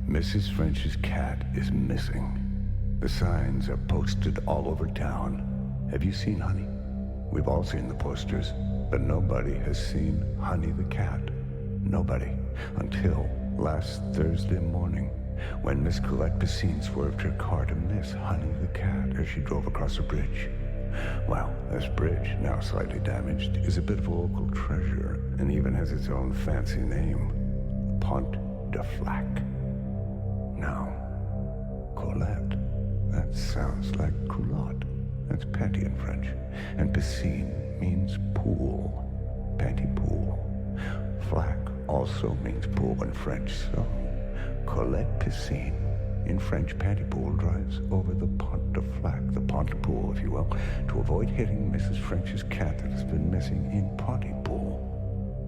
Mrs. French's cat is missing. The signs are posted all over town. Have you seen Honey? We've all seen the posters, but nobody has seen Honey the cat. Nobody. Until last Thursday morning, when Miss Colette Piscine swerved her car to miss Honey the cat as she drove across a bridge. Well, this bridge, now slightly damaged, is a bit of a local treasure and even has its own fancy name. Pontypool. Now, Colette. That sounds like culotte. That's panty in French. And piscine means pool. Pontypool. Flack also means pool in French, so Colette Piscine in French Pontypool drives over the pont de Flack, the Pontypool, if you will, to avoid hitting Mrs. French's cat that has been missing in Pontypool.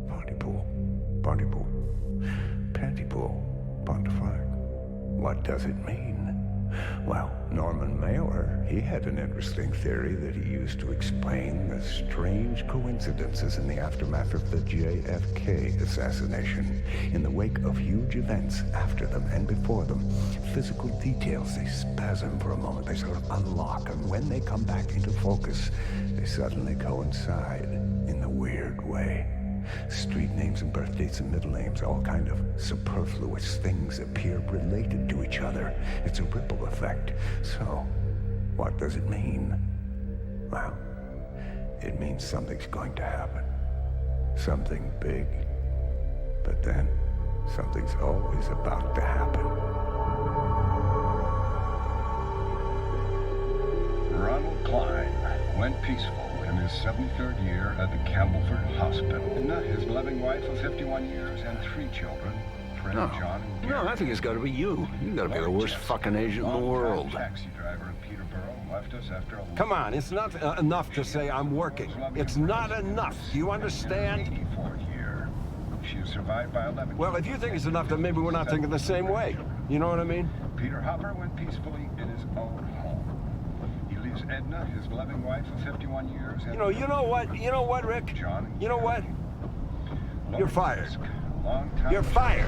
Pontypool. Pontypool. Pontypool. Pont de Flack. What does it mean? Well, Norman Mailer, he had an interesting theory that he used to explain the strange coincidences in the aftermath of the JFK assassination. In the wake of huge events after them and before them, physical details, they spasm for a moment, they sort of unlock, and when they come back into focus, they suddenly coincide in a weird way. Street names and birth dates and middle names, all kind of superfluous things appear related to each other. It's a ripple effect. So, what does it mean? Well, it means something's going to happen. Something big. But then, something's always about to happen. Ronald Klein went peaceful in his 73rd year at the Campbellford Hospital. His loving wife of 51 years and 3 children, Fred, John, and Gary. No, I think it's got to be you. You got to be the worst fucking agent in the world. Taxi driver in Peterborough left us after a... Come on, it's not enough to say I'm working. It's not enough. Do you understand? 84th year. She was survived by 11. Well, if you think it's enough, then maybe we're not thinking the same way. You know what I mean? Peter Hopper went peacefully in his own home. He leaves Edna, his loving wife of 51 years. And You know what, Rick? John, you know what? You're fired. You're Left fired.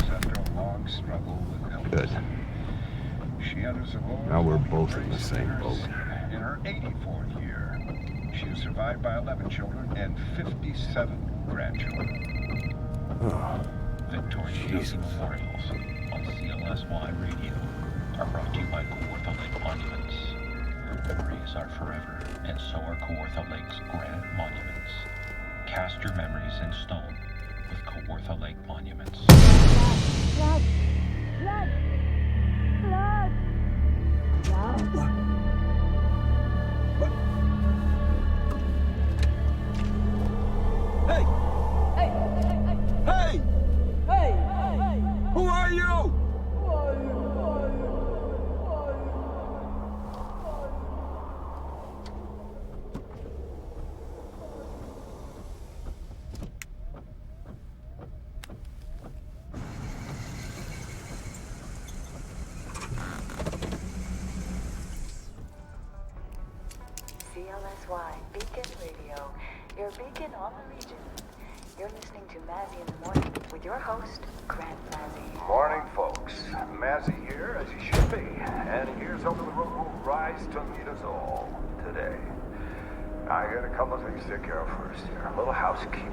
us after a long struggle with illness. Good. She enters the world Now we're both in the same boat. In her 84th year, she is survived by 11 children and 57 grandchildren. Oh, Victoria's Jesus. Memorials on CLSY Radio are brought to you by Kawartha Lake Monuments. Her memories are forever, and so are Kawartha Lake's granite monuments. Cast your memories in stone with Kawartha Lake Monuments. Blood! Blood! Blood! Blood! Hey! Hey! Hey! Hey! Hey! Who are you? CLSY Beacon Radio, your beacon on the region. You're listening to Mazzy in the Morning with your host, Grant Mazzy. Morning, folks. Mazzy here, as he should be. And here's hoping the road will rise to meet us all today. I got a couple of things to take care of first here. A little housekeeping.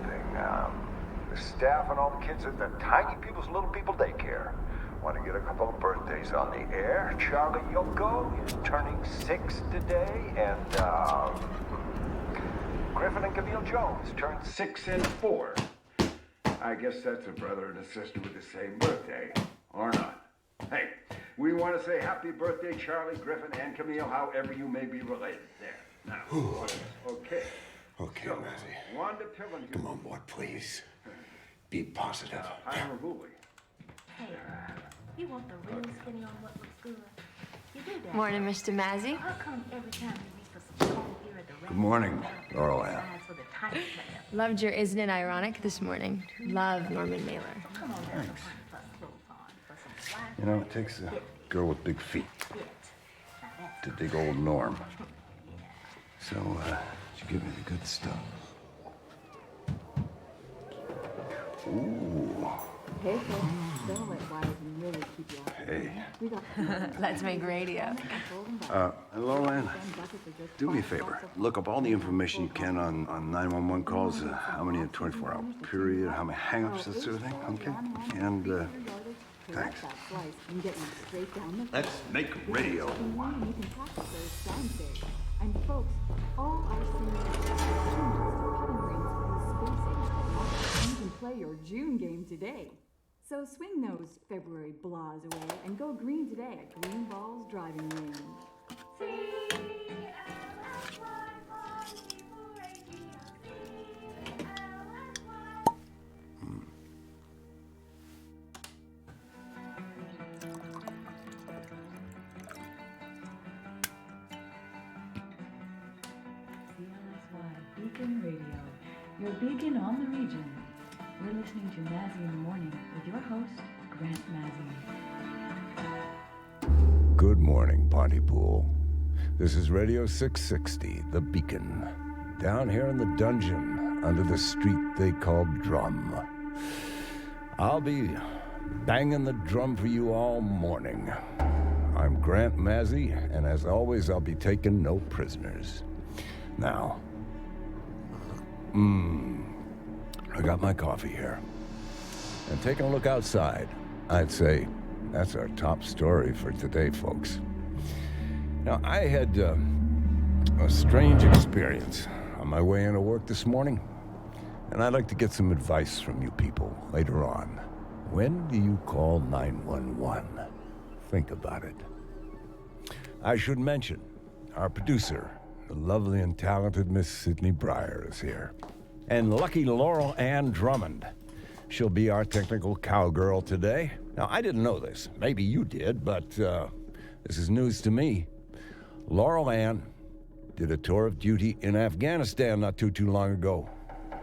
The staff and all the kids at the Tiny People's Little People Daycare want to get a couple of birthdays on the air. Charlie Yoko is turning 6 today, and Griffin and Camille Jones turned 6 and 4. I guess that's a brother and a sister with the same birthday, or not. Hey, we want to say happy birthday, Charlie, Griffin, and Camille, however you may be related. There. Now, okay. Okay, So, Mazzy. Wanda Pillen. Come on, boy, please. Be positive. Hiram Hooley. Hey, you want the real skinny on what looks good? You do that. Morning, Mr. Mazzy. How come every time you meet for some cold here at the Good morning, Laurel Ann. for the tiny player? Loved your Isn't It Ironic this morning. Love Norman Mailer. Come on down to put clothes on for some black You know, it takes a girl with big feet fit. Now that's to dig old Norm. So, you give me the good stuff. Ooh, Okay, so don't let Wyatt really keep you out. Hey. We got Let's make radio. Hello, Ann. Do me a favor. Look up all the information you can on 911 calls, how many in a 24-hour period, how many hang-ups, that sort of thing, okay? And, thanks. Let's make radio. You can practice those downstairs. And folks, all our seniors changes to putting greens for the space age. You can play your June game today. So swing those February blahs away and go green today at Green Balls Driving Range. Beacon Radio, your beacon on the region. You're listening to Mazzy in the Morning with your host, Grant Mazzy. Good morning, Pontypool. This is Radio 660, The Beacon, down here in the dungeon under the street they call Drum. I'll be banging the drum for you all morning. I'm Grant Mazzy, and as always, I'll be taking no prisoners. Now, I got my coffee here. And taking a look outside, I'd say that's our top story for today, folks. Now, I had a strange experience on my way into work this morning, and I'd like to get some advice from you people later on. When do you call 911? Think about it. I should mention, our producer, the lovely and talented Miss Sydney Breyer, is here. And lucky Laurel Ann Drummond. She'll be our technical cowgirl today. Now, I didn't know this. Maybe you did, but this is news to me. Laurel Ann did a tour of duty in Afghanistan not too long ago.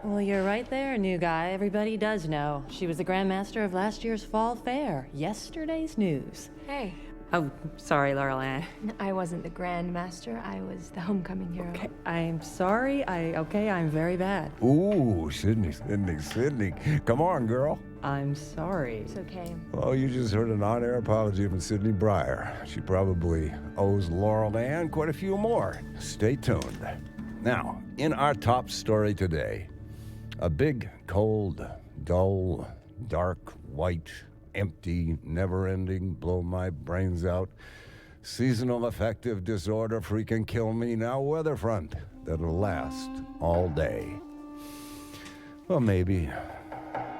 Well, you're right there, new guy. Everybody does know. She was the Grand Master of last year's Fall Fair. Yesterday's news. Hey, Oh, sorry, Laurel Ann. I wasn't the Grand Master. I was the homecoming hero. Okay, I'm sorry. I'm very bad. Ooh, Sydney. Come on, girl. I'm sorry. It's okay. Oh, you just heard an on-air apology from Sydney Breyer. She probably owes Laurel Ann quite a few more. Stay tuned. Now, in our top story today, a big, cold, dull, dark, white, empty, never-ending, blow my brains out, seasonal affective disorder freaking kill me now weather front that'll last all day. Well, maybe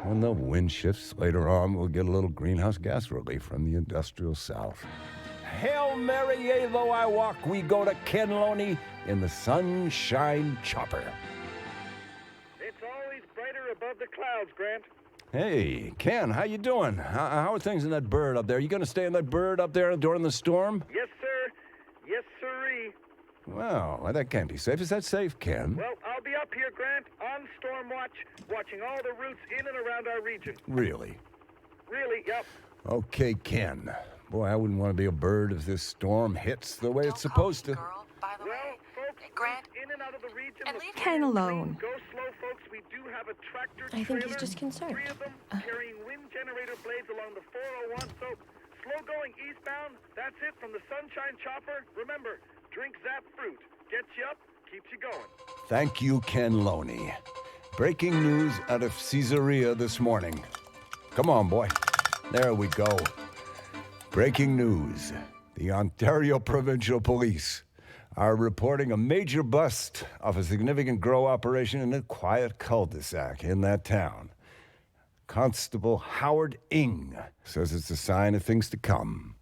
when the wind shifts later on, we'll get a little greenhouse gas relief from the industrial south. Hail Mary, yea, though I walk, we go to Ken Loney in the sunshine chopper. It's always brighter above the clouds, Grant. Hey, Ken, how you doing? How are things in that bird up there? You gonna stay in that bird up there during the storm? Yes, sir. Yes, sirree. Well, that can't be safe. Is that safe, Ken? Well, I'll be up here, Grant, on storm watch, watching all the routes in and around our region. Really? Really, yep. Okay, Ken. Boy, I wouldn't want to be a bird if this storm hits the way it's supposed to. Girl, by the way, Folks, Grant, in and out of the region. and look leave Ken alone. Go slow, folks. We do have a tractor I think trailer, he's just concerned. 3 of them carrying wind generator blades along the 401. So slow going eastbound. That's it from the sunshine chopper. Remember, drink Zap fruit. Gets you up, keeps you going. Thank you, Ken Loney. Breaking news out of Caesarea this morning. Come on, boy. There we go. Breaking news. The Ontario Provincial Police are reporting a major bust of a significant grow operation in a quiet cul-de-sac in that town. Constable Howard Ng says it's a sign of things to come.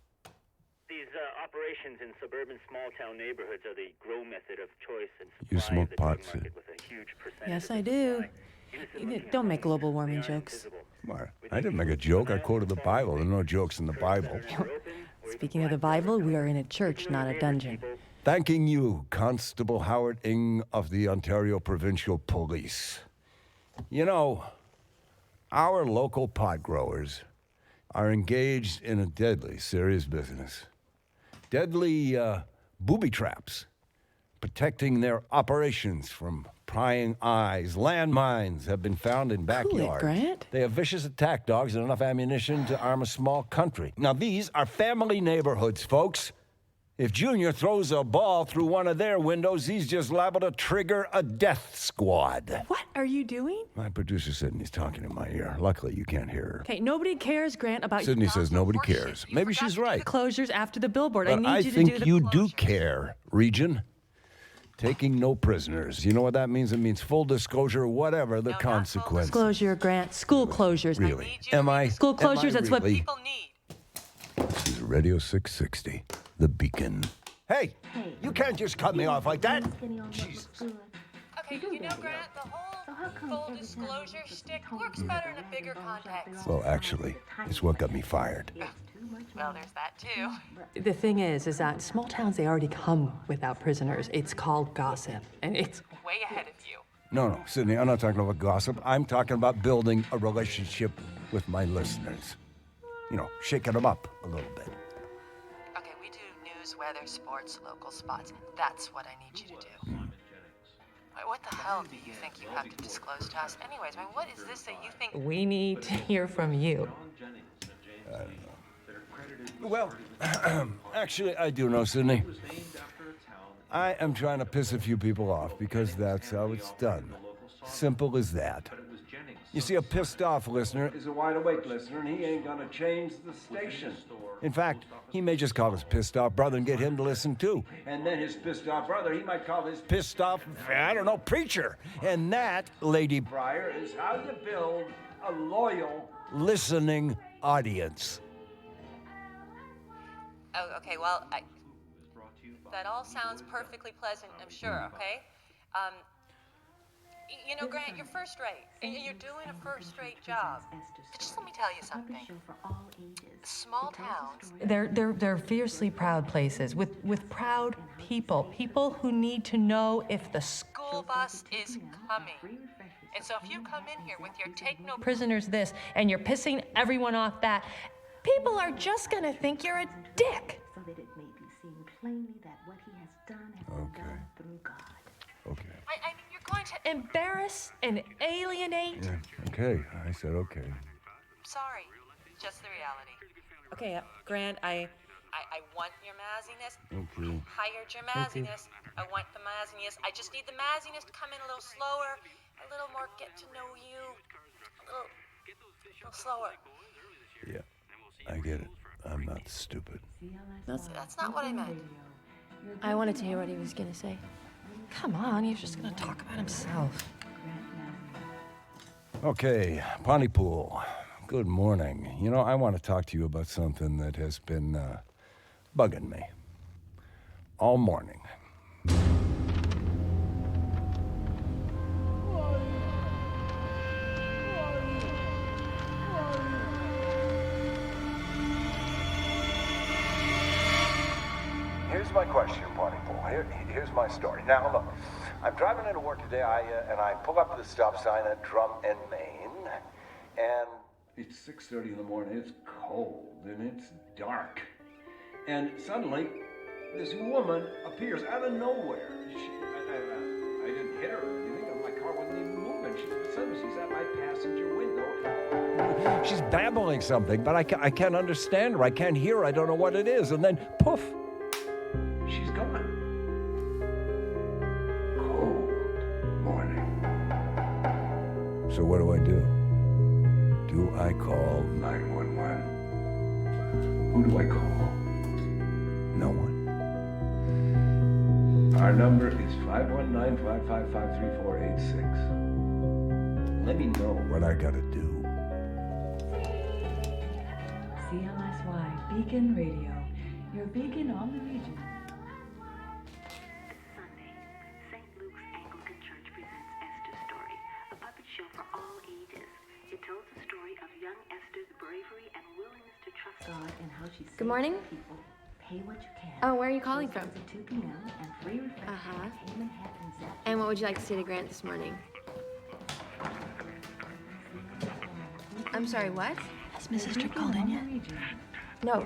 These operations in suburban small-town neighborhoods are the grow method of choice and supply You smoke of the drug pot, Sid? market with a huge percentage Yes, of the I do. supply. Innocent-looking Don't make global homes, warming they aren't jokes. invisible. What? I didn't make a joke. I quoted the Bible. There are no jokes in the Bible. Speaking of the Bible, we are in a church, not a dungeon. Thanking you, Constable Howard Ng of the Ontario Provincial Police. You know, our local pot growers are engaged in a deadly serious business. Deadly booby traps. protecting their operations from prying eyes. Landmines have been found in backyards. Grant. They have vicious attack dogs and enough ammunition to arm a small country. Now, these are family neighborhoods, folks. If Junior throws a ball through one of their windows, he's just liable to trigger a death squad. What are you doing? My producer Sydney's talking in my ear. Luckily, you can't hear her. Okay, nobody cares, Grant, about Sydney says nobody cares. Maybe she's right. the closures after the billboard. But I need you to do think the you closures. do care, Region. Taking no prisoners. You know what that means? It means full disclosure, whatever the consequences. Disclosure, Grant. School closures. Really? Am I? School closures, am I that's what really? people need. This is Radio 660, The Beacon. Hey, you can't just cut me off like that. Jesus. Okay, you know, Grant, the whole full disclosure shtick works better in a bigger context. Well, actually, it's what got me fired. Well, there's that, too. The thing is that small towns, they already come without prisoners. It's called gossip, and it's way ahead of you. No, Sydney, I'm not talking about gossip. I'm talking about building a relationship with my listeners. You know, shaking them up a little bit. Okay, we do news, weather, sports, local spots. That's what I need you to do. What the hell do you think you have to disclose to us? Anyways, I mean, what is this that you think we need to hear from you? I don't know. Well, actually, I do know, Sydney. I am trying to piss a few people off because that's how it's done. Simple as that. You see, a pissed off listener is a wide awake listener, and he ain't gonna change the station. In fact, he may just call his pissed off brother and get him to listen too. And then his pissed off brother, he might call his pissed off, I don't know, preacher. And that, Lady Breyer, is how you build a loyal listening audience. Oh, okay, well, that all sounds perfectly pleasant, I'm sure, okay? You know, Grant, you're first rate. You're doing a first-rate job. But just let me tell you something. Small towns, they're fiercely proud places with proud people who need to know if the school bus is coming. And so if you come in here with your take no prisoners this and you're pissing everyone off that, people are just gonna think you're a dick. So that it may be seen plainly that what he has done has been done through God. Okay. I mean, you're going to embarrass and alienate. Yeah, okay. I said okay. Sorry, just the reality. Okay, Grant, I want your mazziness. Okay. I hired your mazziness. I want the mazziness. I just need the mazziness to come in a little slower, a little more get to know you, a little slower. Yeah, I get it. I'm not stupid. That's not what I meant. I wanted to hear what he was gonna say. Come on, he's just gonna talk about himself. Okay, Pontypool. Good morning. You know, I want to talk to you about something that has been bugging me all morning. Here's my question, Pontypool. Here's my story. Now, look, I'm driving into work today, and I pull up to the stop sign at Drum and Main, and it's 6:30 in the morning. It's cold and it's dark, and suddenly this woman appears out of nowhere. I didn't hit her or anything, and my car wasn't even moving. Suddenly she's at my passenger window. She's babbling something, but I can't understand her. I can't hear her. I don't know what it is. And then, poof, she's gone. Cold morning. So what do? Do I call 911? Who do I call? no one? Our number is 519-555-3486. Let me know What I gotta do. CLSY Beacon Radio, your beacon on the region. Sunday, St. Luke's Anglican Church presents Esther's Story, a puppet show for all ages. It tells the story of young Esther's bravery and willingness to trust God and how she Good morning. people. Pay what you can. Oh, where are you calling from? At 2 p.m. and free refreshments at Heyman Hat and Zap. And what would you like to say to Grant this morning? I'm sorry, what? Has Mrs. Tripp called in yet? No.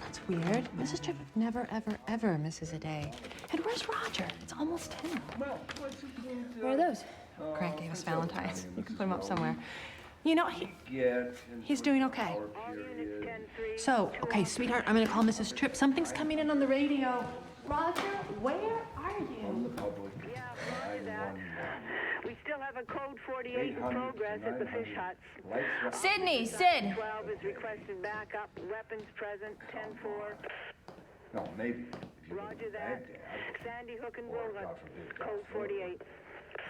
It's weird. Mrs. Tripp never, ever, ever misses a day. And where's Roger? It's almost 10. Where are those? Grant gave us Valentine's. You can put them up somewhere. You know, he's doing okay. So, okay, sweetheart, I'm gonna call Mrs. Tripp. Something's coming in on the radio. Roger, where are you? We still have a code 48 in progress at the fish huts. Sydney, Sid. 12 is requested backup. Weapons present, 10-4. No, maybe. Roger that. Sandy Hook and Willet. Code 48.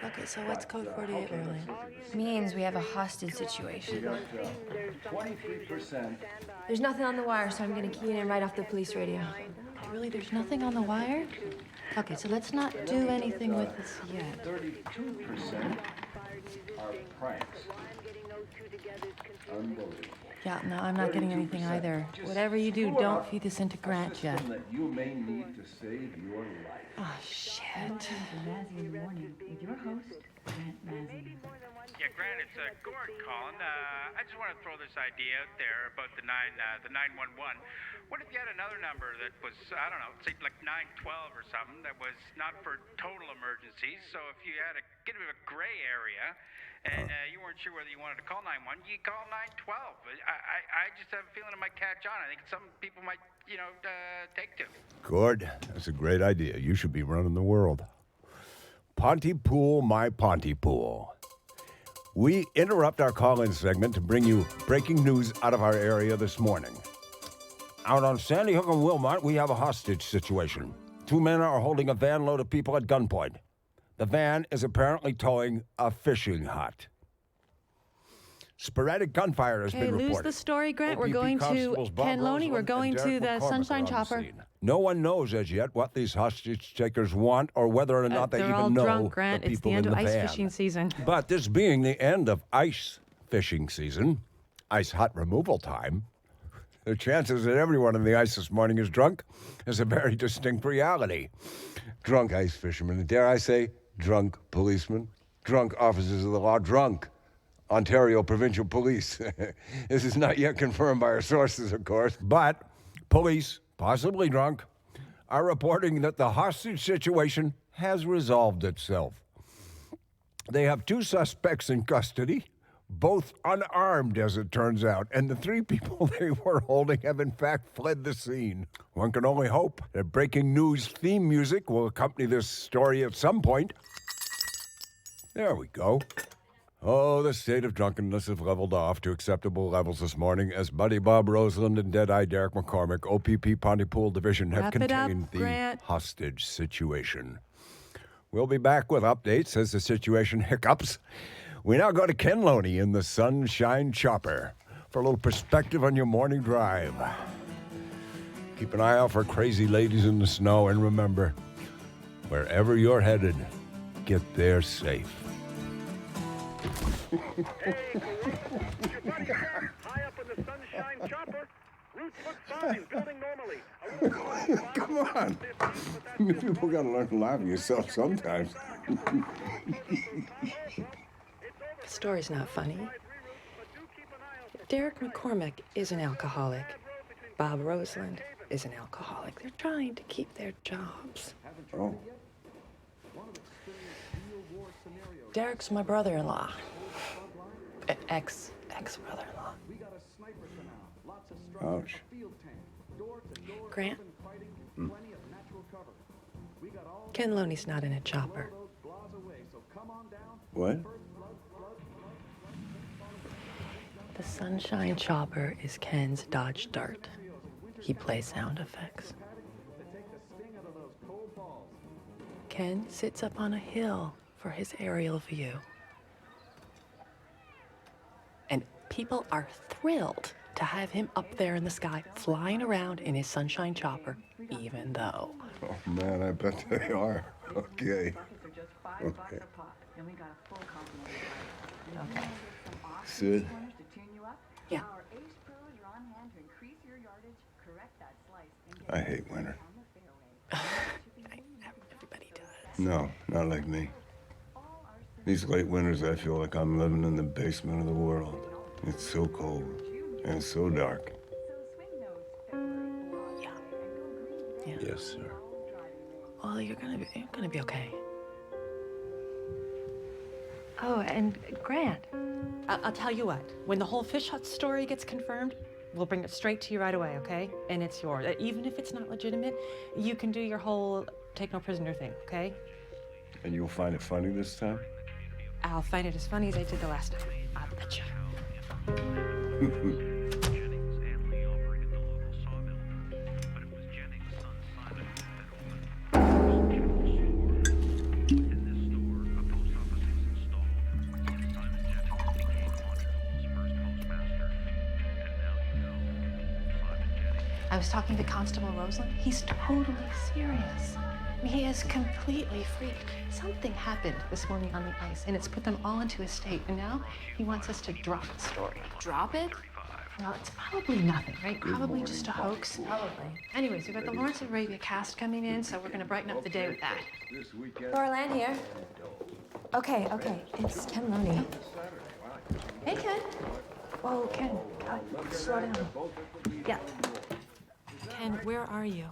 Okay, so what's code 48, Lorraine? Means we have a hostage situation. 23%. There's nothing on the wire, so I'm gonna key it in right off the police radio. Really, there's nothing on the wire? Okay, so let's not do anything with this yet. 32% are pranks. Unbelievable. Yeah, no, I'm not getting anything either. Whatever you do, don't feed this into Grant yet. That you may need to save your life. Oh, shit. Mazzy in the morning with your host, Grant Mazzy. Yeah, Grant, it's Gord calling. I just want to throw this idea out there about the 911. What if you had another number that was, I don't know, say like 912 or something that was not for total emergencies? So if you had a bit of a gray area and you weren't sure whether you wanted to call 911, you call 912. I just have a feeling it might catch on. I think some people might, take to. Gord, that's a great idea. You should be running the world. Pontypool, my Pontypool. We interrupt our call-in segment to bring you breaking news out of our area this morning. Out on Sandy Hook and Wilmot, we have a hostage situation. 2 men are holding a van load of people at gunpoint. The van is apparently towing a fishing hut. Sporadic gunfire has been reported. Lose the story, Grant. We're OPP going to Constables Bob Ken Loney. We're Roseland going and to Derek the McCormick Sunshine are on the Chopper. scene. No one knows as yet what these hostage takers want or whether or not they they're even all know drunk, Grant. the It's people the end in of the ice van. fishing season. But this being the end of ice fishing season, ice hut removal time, the chances that everyone in the ice this morning is drunk is a very distinct reality. Drunk ice fishermen, and dare I say, drunk policemen, drunk officers of the law, drunk Ontario Provincial Police. This is not yet confirmed by our sources, of course, but police, possibly drunk, are reporting that the hostage situation has resolved itself. They have 2 suspects in custody, both unarmed, as it turns out, and the 3 people they were holding have in fact fled the scene. One can only hope that breaking news theme music will accompany this story at some point. There we go. Oh, the state of drunkenness has leveled off to acceptable levels this morning as Buddy Bob Roseland and Dead-Eye Derek McCormick, OPP Pontypool Division, have Wrap it up, contained the Grant. hostage situation. We'll be back with updates as the situation hiccups. We now go to Ken Loney in the Sunshine Chopper for a little perspective on your morning drive. Keep an eye out for crazy ladies in the snow, and remember, wherever you're headed, get there safe. Hey, Corona, your buddy here, high up in the Sunshine Chopper. Routes look fine, building normally. Come on. You people gotta learn to laugh at yourself sometimes. The story's not funny. Derek McCormick is an alcoholic. Bob Roseland is an alcoholic. They're trying to keep their jobs. Oh. Derek's my brother-in-law. Ex-brother-in-law. Ouch. Grant? Ken Loney's not in a chopper. What? The Sunshine Chopper is Ken's Dodge Dart. He plays sound effects. Ken sits up on a hill for his aerial view. And people are thrilled to have him up there in the sky, flying around in his Sunshine Chopper, even though. Oh, man, I bet they are. Okay. Okay. Okay. Sid? Yeah. I hate winter. Everybody does. No, not like me. These late winters, I feel like I'm living in the basement of the world. It's so cold. And so dark. Yeah. Yes, sir. Well, you're gonna be okay. Oh, and Grant. I'll tell you what. When the whole fish hut story gets confirmed, we'll bring it straight to you right away, okay? And it's yours. Even if it's not legitimate, you can do your whole take no prisoner thing, okay? And you'll find it funny this time? I'll find it as funny as I did the last time. I'll betcha. I was talking to Constable Roseland. He's totally serious. I mean, he is completely freaked. Something happened this morning on the ice, and it's put them all into a state. And now he wants us to drop the story. Drop it? Well, it's probably nothing, right? Probably just a hoax. Probably. Anyways, we've got the Lawrence of Arabia cast coming in, so we're going to brighten up the day with that. Laura Land here. Okay. It's Ken Loney. Hey, Ken. Whoa, Ken, God, slow down. Yeah. Ken, where are you?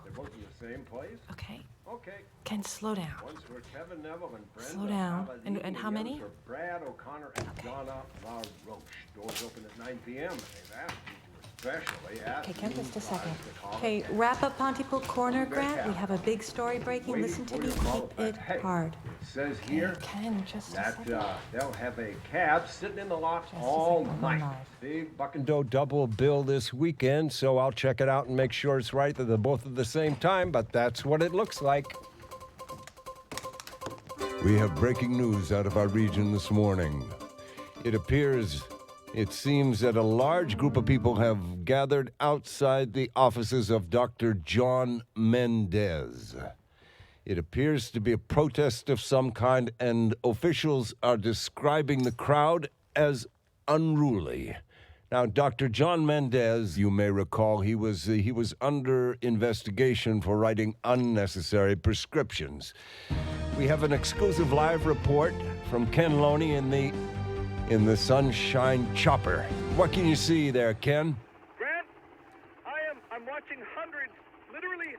Same place? Okay. Okay. Ken, slow down. Once were Kevin Neville and Brenda. Slow down. And how many? For Brad O'Connor and Donna LaRoche. Doors open at 9 p.m. They've asked me to especially ask Okay, Ken, you just a second. guys to call Okay, them. wrap up Pontypool Corner, Grant. We have a big story breaking. Waiting Listen to for me. your call Keep back. it Hey, hard. It says here Ken, just a that second. they'll have a cab sitting in the lot Just a all second. night. Hold on. Big bucket. Double bill this weekend, so I'll check it out and make sure it's right that they're both at the same time, but that's what it looks like. We have breaking news out of our region this morning. It seems that a large group of people have gathered outside the offices of Dr. John Mendez. It appears to be a protest of some kind, and officials are describing the crowd as unruly. Now, Dr. John Mendez, you may recall, he was under investigation for writing unnecessary prescriptions. We have an exclusive live report from Ken Loney in the Sunshine Chopper. What can you see there, Ken? Grant, I'm watching literally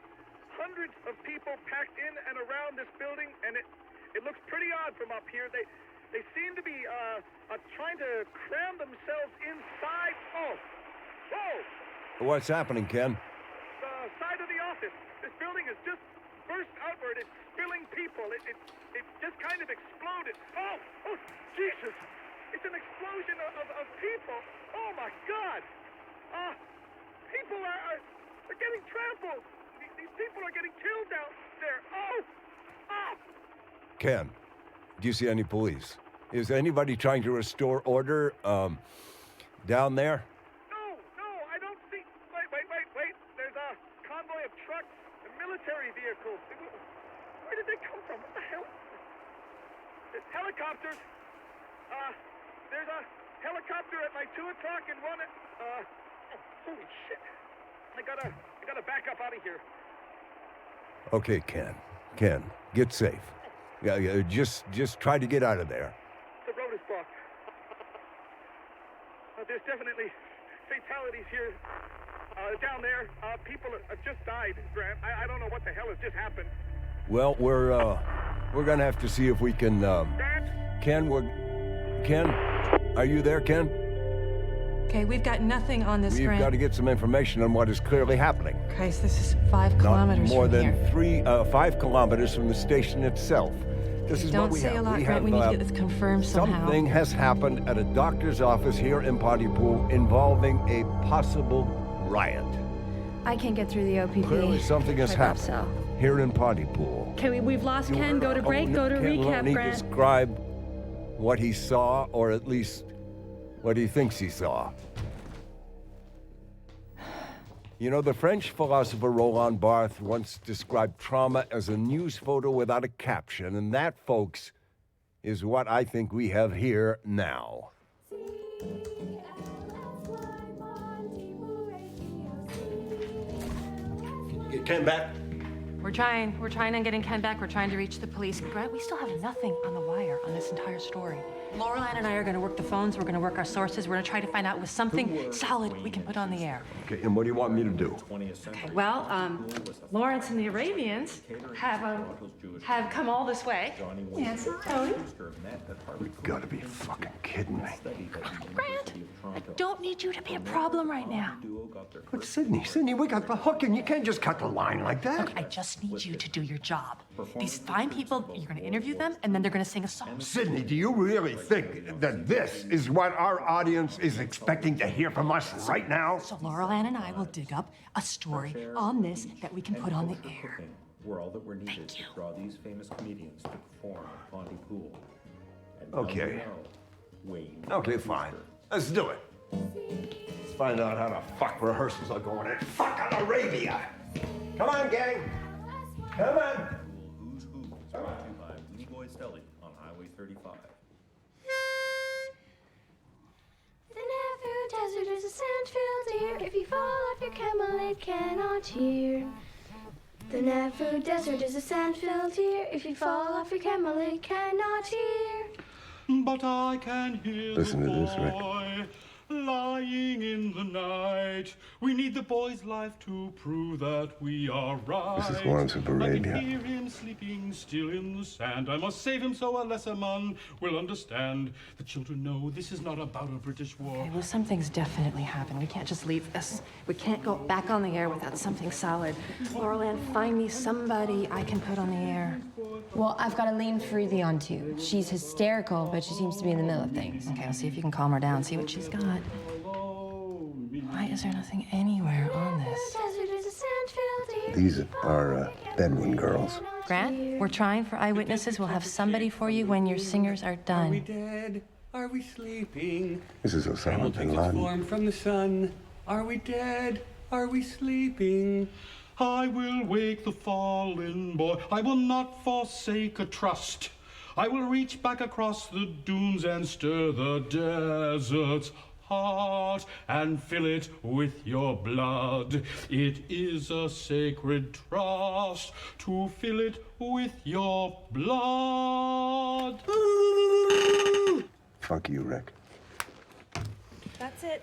hundreds of people packed in and around this building, and it looks pretty odd from up here. They seem to be trying to cram themselves inside. Oh, whoa! What's happening, Ken? The side of the office. This building has just burst outward. It's spilling people. It just kind of exploded. Oh, Jesus! It's an explosion of people. Oh my God! People are getting trampled. These people are getting killed down there. Oh! Ken, do you see any police? Is anybody trying to restore order down there? No, I don't see. Wait. There's a convoy of trucks and military vehicles. Where did they come from? What the hell? There's helicopters. There's a helicopter at my 2 o'clock and one at, holy shit. I gotta back up out of here. Okay, Ken, get safe. Yeah, just try to get out of there. The road is blocked. There's definitely fatalities here. Down there, people have just died, Grant. I don't know what the hell has just happened. Well, we're gonna have to see if we can. Ken, are you there, Ken? Okay, we've got nothing on this, We've Grant. got to get some information on what is clearly happening. Christ, this is 5 kilometers Not more from than here. 5 kilometers from the station itself. This is Don't what we say have. a lot, we Grant. have, We need to get this confirmed somehow. Something has happened at a doctor's office here in Pontypool involving a possible riot. I can't get through the OPP. Clearly something has I thought happened so. here in Pontypool. Okay, we've lost Ken. Go to break. Go to Ken recap, Loney Grant. describe what he saw, or at least what he thinks he saw. You know, the French philosopher Roland Barthes once described trauma as a news photo without a caption, and that, folks, is what I think we have here now. Get Ken back. We're trying on getting Ken back. We're trying to reach the police. Grant, we still have nothing on the wire on this entire story. Laurel Ann and I are going to work the phones. We're going to work our sources. We're going to try to find out with something solid we can put on the air. Okay, and what do you want me to do? Okay, well, Lawrence and the Arabians have come all this way. Yes, Tony. You've got to be fucking kidding me. Grant, I don't need you to be a problem right now. But Sydney, we got the hook, and you can't just cut the line like that. Look, I just need you to do your job. These fine people, you're going to interview them, and then they're going to sing a song. Sydney, do you really think that this is what our audience is expecting to hear from us right now? So Laurel Ann and I will dig up a story on this that we can put on the air. We're all that we're needed to draw these famous comedians to perform at Pontypool. Okay. Okay, fine. Let's do it. Let's find out how the fuck rehearsals are going at fucking Arabia. Come on, gang. Come on. Who's Who, brought to you by Blue Boys Deli on Highway 35. The Nauvoo Desert is a sand-filled ear. If you fall off your camel, it cannot hear. The Nauvoo Desert is a sand-filled ear. If you fall off your camel, it cannot hear. But I can hear Listen the to this, Rick. boy lying in the night. We need the boy's life to prove that we are right. This is Lawrence of I Arabia. can hear him sleeping still in the sand. I must save him so a lesser man will understand. The children know this is not about a British war. Okay, well, something's definitely happened. We can't just leave this. We can't go back on the air without something solid. Laurel Ann, find me somebody I can put on the air. Well, I've got Aline Fareethi on too. She's hysterical, but she seems to be in the middle of things. Okay, I'll see if you can calm her down, see what she's got. Why is there nothing anywhere on this? These are Bedouin girls. Grant, we're trying for eyewitnesses. We'll have somebody for you when your singers are done. Are we dead? Are we sleeping? This is Osama bin Laden. Form from the sun. Are we dead? Are we sleeping? I will wake the fallen boy. I will not forsake a trust. I will reach back across the dunes and stir the desert's heart and fill it with your blood. It is a sacred trust to fill it with your blood. Fuck you, Rick. That's it.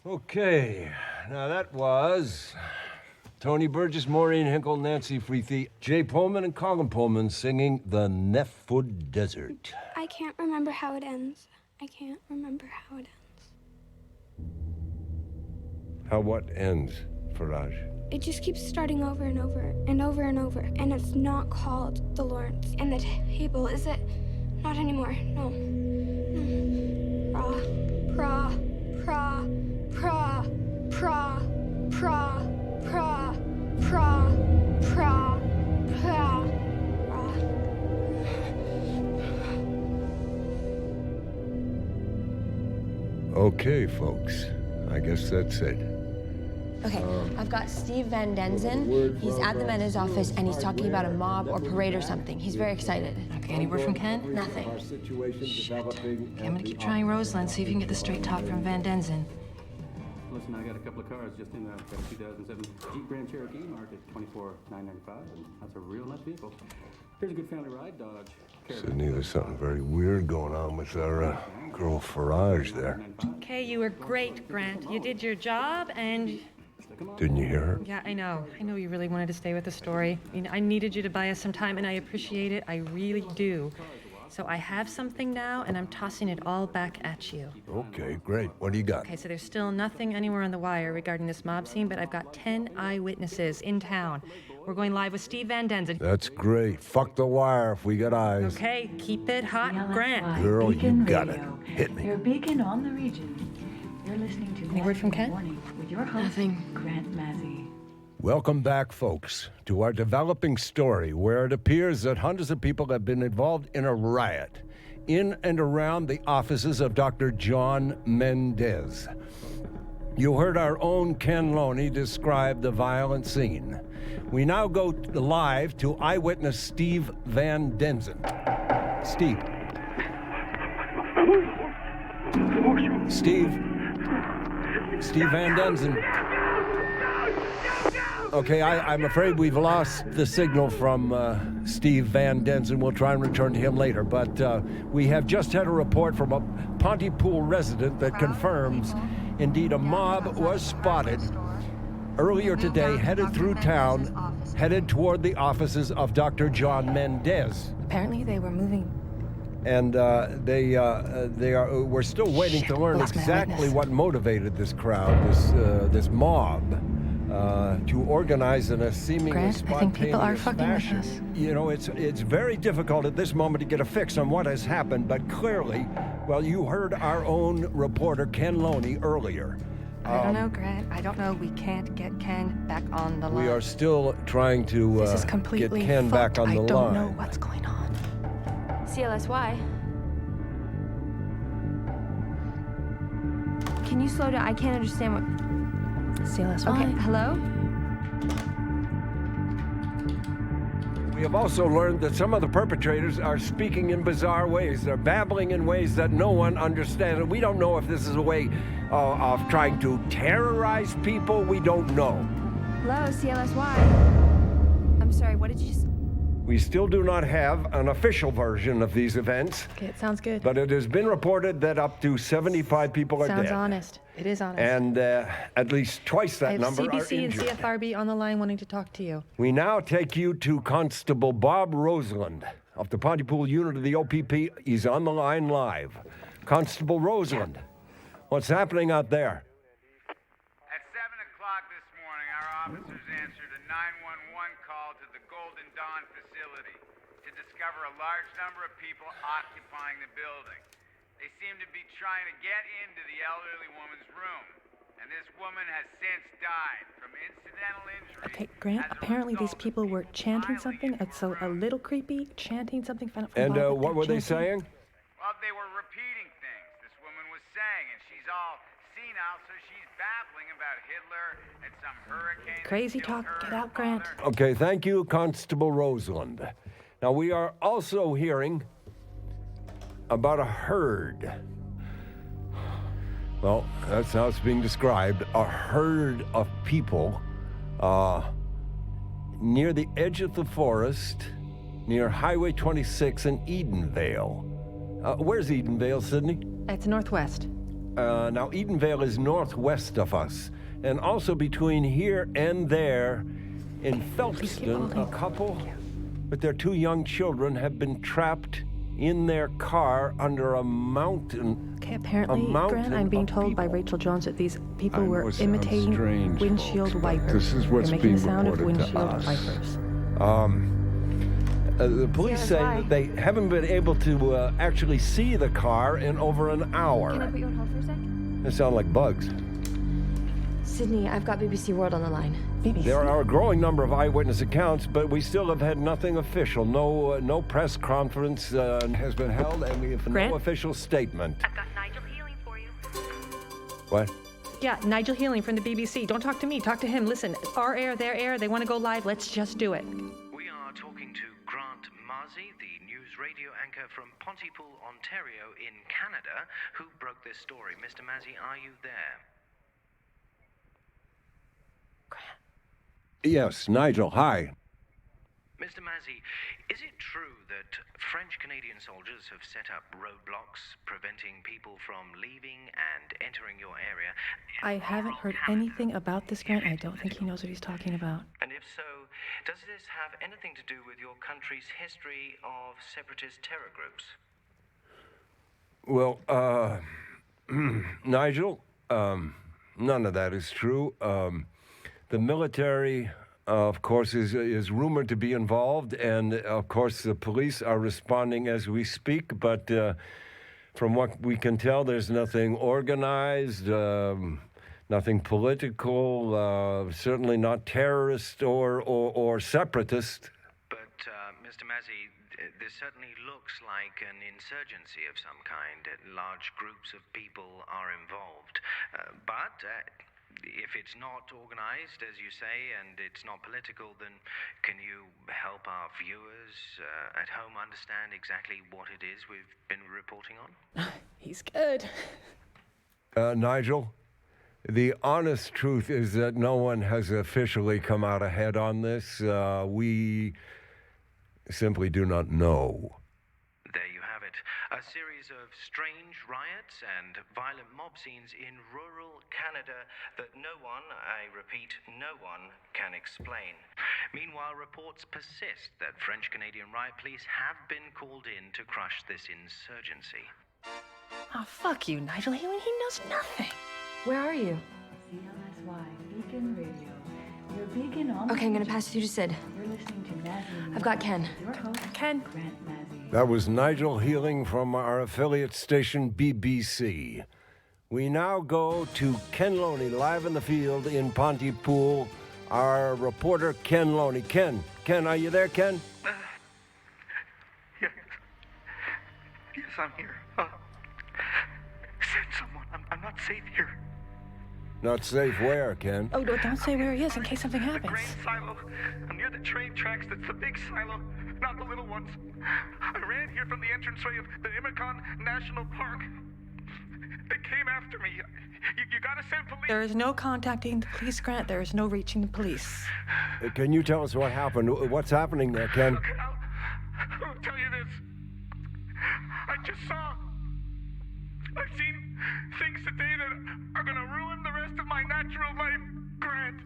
Okay, now that was Tony Burgess, Maureen Hinkle, Nancy Fareethi, Jay Pullman, and Colin Pullman singing The Nauvoo Desert. I can't remember how it ends. I can't remember how it ends. How what ends, Faraj? It just keeps starting over and over and over and over. And it's not called the Lawrence. And the table, is it? Not anymore. No. Pra, pra, pra, pra, pra, pra, pra, pra, pra, pra. Okay, folks. I guess that's it. Okay, I've got Steve Van Denzen. He's at the Mena's office, and he's talking about a mob or parade or something. He's very excited. Okay, any word from Ken? Nothing. Shit. Okay, I'm gonna keep trying Roseland, see if you can get the straight talk from Van Denzen. Listen, I got a couple of cars just in. I've got a 2007 Jeep Grand Cherokee marked at $24,995, and that's a real nice vehicle. Here's a good family ride, Dodge. Sydney, there's something very weird going on with our girl Faraj there. Okay, you were great, Grant. You did your job, and... Didn't you hear her? Yeah, I know. I know you really wanted to stay with the story. I mean, I needed you to buy us some time, and I appreciate it. I really do. So I have something now, and I'm tossing it all back at you. Okay, great. What do you got? Okay, so there's still nothing anywhere on the wire regarding this mob scene, but I've got 10 eyewitnesses in town. We're going live with Steve Van Denzen. That's great. Fuck the wire if we got eyes. Okay, keep it hot, Grant. Girl, Beacon you got it. Radio, Hit me. Your beacon on the region. You're listening to Any word from Ken? Morning with your host, Nothing. Grant Mazzy. Welcome back, folks, to our developing story where it appears that hundreds of people have been involved in a riot in and around the offices of Dr. John Mendez. You heard our own Ken Loney describe the violent scene. We now go live to eyewitness Steve Van Denzen. Steve. Steve Van Denzen. Okay, I'm afraid we've lost the signal from Steve Van Denzen. We'll try and return to him later. But we have just had a report from a Pontypool resident that confirms, indeed, a mob was spotted earlier today, headed through town, headed toward the offices of Dr. John Mendez. Apparently they were moving. And we're still waiting to learn exactly what motivated this crowd, this mob, to organize in a seemingly Grant, spontaneous I think people are fucking fashion. with us. You know, it's very difficult at this moment to get a fix on what has happened, but clearly, well, you heard our own reporter, Ken Loney, earlier. I don't know, Grant. I don't know. We can't get Ken back on the line. We are still trying to This is get completely Ken back on the line. I don't know what's going on. CLSY. Can you slow down? I can't understand what... CLSY. Okay, hello? We have also learned that some of the perpetrators are speaking in bizarre ways. They're babbling in ways that no one understands. And we don't know if this is a way of trying to terrorize people. We don't know. Hello, CLSY. I'm sorry, what did you just... We still do not have an official version of these events. Okay, it sounds good. But it has been reported that up to 75 people are dead. Sounds honest. It is honest. And at least twice that number are I have CBC and injured. CFRB on the line wanting to talk to you. We now take you to Constable Bob Roseland of the Pontypool unit of the OPP. He's on the line live. Constable Roseland, what's happening out there? At 7 o'clock this morning, our officers answered a 911 call to the Golden Dawn facility to discover a large number of people occupying the building. They seem to be trying to get into the elderly woman's room, and this woman has since died from incidental injuries. Okay, Grant, apparently these people were chanting something. It's a little creepy, chanting something. And what were they saying? Well, they were repeating things this woman was saying, and she's all senile, so she's babbling about Hitler and some hurricane. Crazy talk. Get out, Grant. Okay, thank you, Constable Roseland. Now, we are also hearing about a herd. Well, that's how it's being described. A herd of people near the edge of the forest, near Highway 26 in Edenvale. Where's Edenvale, Sydney? It's northwest. Now, Edenvale is northwest of us, and also between here and there in Phelpston, a couple with their 2 young children have been trapped in their car under a mountain. Okay, apparently, Grant, I'm being told by Rachel Jones that these people were imitating strange, windshield folks, wipers. this is what's They're making being the sound of reported to windshield us. wipers. The police say that they haven't been able to actually see the car in over an hour. Can I put you on hold for a sec? They sound like bugs. Sydney, I've got BBC World on the line. BBC? There are a growing number of eyewitness accounts, but we still have had nothing official. No press conference has been held, and we have no official statement. I've got Nigel Healing for you. What? Yeah, Nigel Healing from the BBC. Don't talk to me. Talk to him. Listen, our air, their air. They want to go live. Let's just do it. We are talking to Grant Mazzy, the news radio anchor from Pontypool, Ontario in Canada, who broke this story. Mr. Mazzy, are you there? Yes, Nigel, hi. Mr. Mazzy, is it true that French-Canadian soldiers have set up roadblocks preventing people from leaving and entering your area? I haven't heard anything about this, Grant. I don't think he knows what he's talking about. And if so, does this have anything to do with your country's history of separatist terror groups? Well, Nigel, none of that is true. The military, of course, is rumored to be involved, and of course the police are responding as we speak, but from what we can tell, there's nothing organized, nothing political, certainly not terrorist or separatist. But, Mr. Mazzy, this certainly looks like an insurgency of some kind. Large groups of people are involved. But if it's not organized, as you say, and it's not political, then can you help our viewers at home understand exactly what it is we've been reporting on? He's good. Nigel, The honest truth is that no one has officially come out ahead on this. We simply do not know. There you have it. A series of strange riots and violent mob scenes in rural Canada that no one, I repeat, no one can explain. Meanwhile, reports persist that French-Canadian riot police have been called in to crush this insurgency. Oh, fuck you, Nigel. He knows nothing. Where are you? CLSY Beacon Radio. You're Beacon on. Okay, I'm gonna pass you to Sid. You're listening to Mazzy. I've got Ken. Your host, Ken. Grant Mazzy. That was Nigel Healing from our affiliate station, BBC. We now go to Ken Loney, live in the field in Pontypool. Our reporter, Ken Loney. Ken, are you there, Ken? Yes, I'm here. Send someone. I'm not safe here. Not safe where, Ken? Oh, don't say where he is in case something The happens. grain silo. I'm near the train tracks. That's the big silo, not the little ones. I ran here from the entranceway of the Imicon National Park. They came after me. You gotta send police. There is no contacting the police, Grant. There is no reaching the police. Can you tell us what happened? What's happening there, Ken? Okay, I'll tell you this. I've seen things today that are gonna ruin the rest of my natural life, Grant.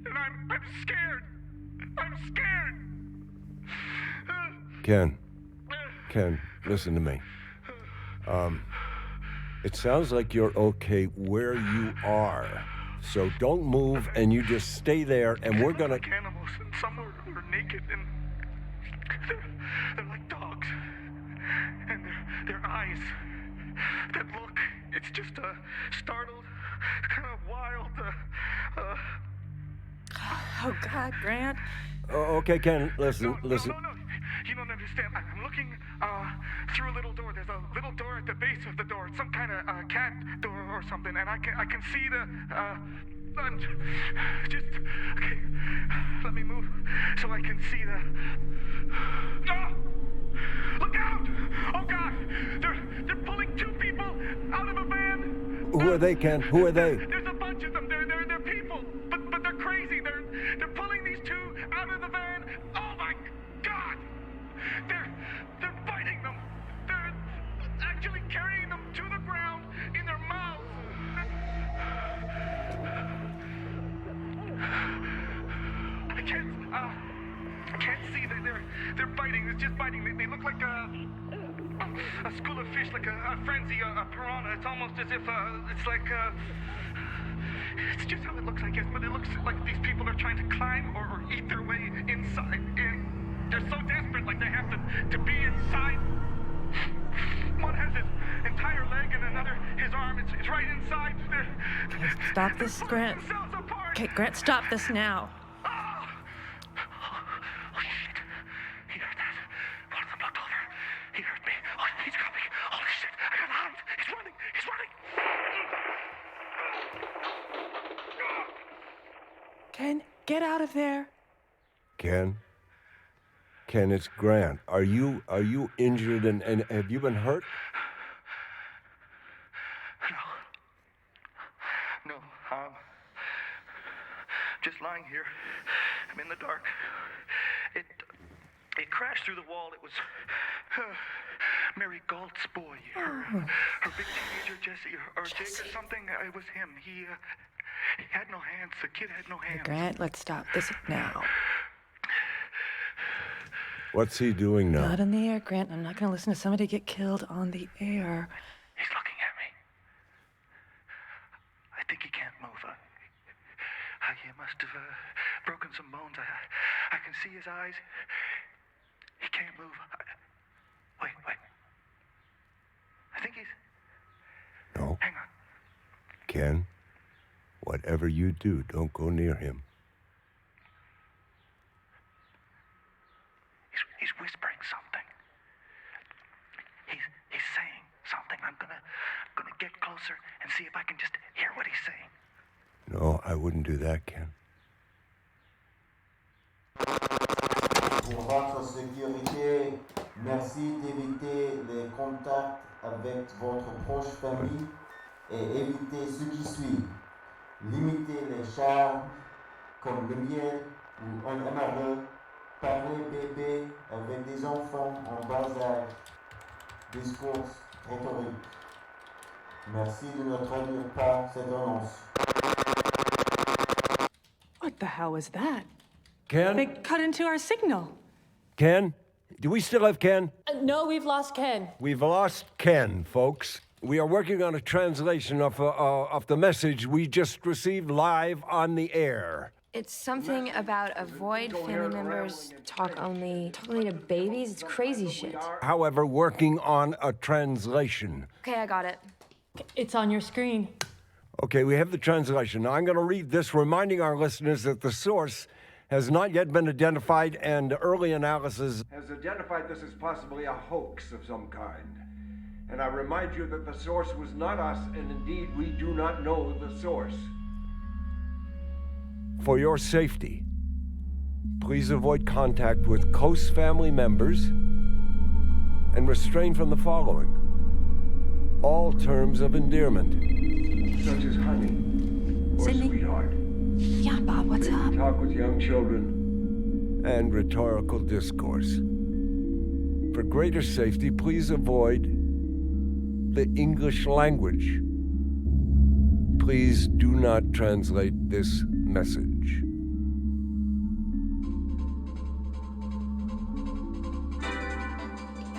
And I'm scared. I'm scared. Ken, listen to me. It sounds like you're okay where you are. So don't move and you just stay there and we're gonna... Like animals, and some are naked, and they're like dogs. And their eyes, that look, it's just startled, kind of wild. Oh, God, Grant. Okay, Ken, listen. No, you don't understand. I'm looking through a little door. There's a little door at the base of the door. It's some kind of cat door or something, and I can see the. Okay. Let me move so I can see the. Oh! Look out! Oh God! They're pulling two people out of a van. Who are they, Ken? Who are they? There's a bunch of them. They're people, but they're crazy. They're pulling these two out of the van. Oh my God! They're biting them. They're actually carrying them to the ground in their mouths. I can't see. They're biting. It's just biting. They look like a school of fish, like a frenzy, a piranha. It's almost as if it's like it's just how it looks, I guess. But it looks like these people are trying to climb or eat their way inside. They're so desperate, like they have to be inside. One has his entire leg and another his arm. It's right inside. Stop this, Grant. Okay, Grant, stop this now. Ken, get out of there. Ken, it's Grant. Are you injured and have you been hurt? No. Just lying here. I'm in the dark. It crashed through the wall. It was Mary Galt's boy. Her big teenager, Jesse, or Jake or something. It was him. He had no hands. The kid had no hands. Grant, let's stop this now. What's he doing now? Not in the air, Grant. I'm not going to listen to somebody get killed on the air. He's looking at me. I think he can't move. He must have broken some bones. I can see his eyes. He can't move. Wait. I think he's... No. Hang on. Ken, whatever you do, don't go near him. He's whispering something. He's saying something. I'm gonna get closer and see if I can just hear what he's saying. No, I wouldn't do that, Ken. Pour votre sécurité, merci d'éviter les contacts avec votre proche famille et éviter ce qui suit. Limitez les charmes comme le miel ou un amarreux. Parlez bébé avec des enfants en bas âge. Discours rhétorique. Merci de ne traduire pas cette annonce. What the hell was that? Ken? They cut into our signal. Ken? Do we still have Ken? No, we've lost Ken. We've lost Ken, folks. We are working on a translation of the message we just received live on the air. It's something about avoid family members, talk only to babies. It's crazy shit. However, working on a translation. Okay, I got it. It's on your screen. Okay, we have the translation. Now I'm going to read this, reminding our listeners that the source has not yet been identified, and early analysis has identified this as possibly a hoax of some kind. And I remind you that the source was not us, and indeed we do not know the source. For your safety, please avoid contact with close family members and refrain from the following. All terms of endearment, such as honey or Sydney? sweetheart. Yeah, Bob, what's up? Talk with young children and rhetorical discourse. For greater safety, please avoid the English language. Please do not translate this message.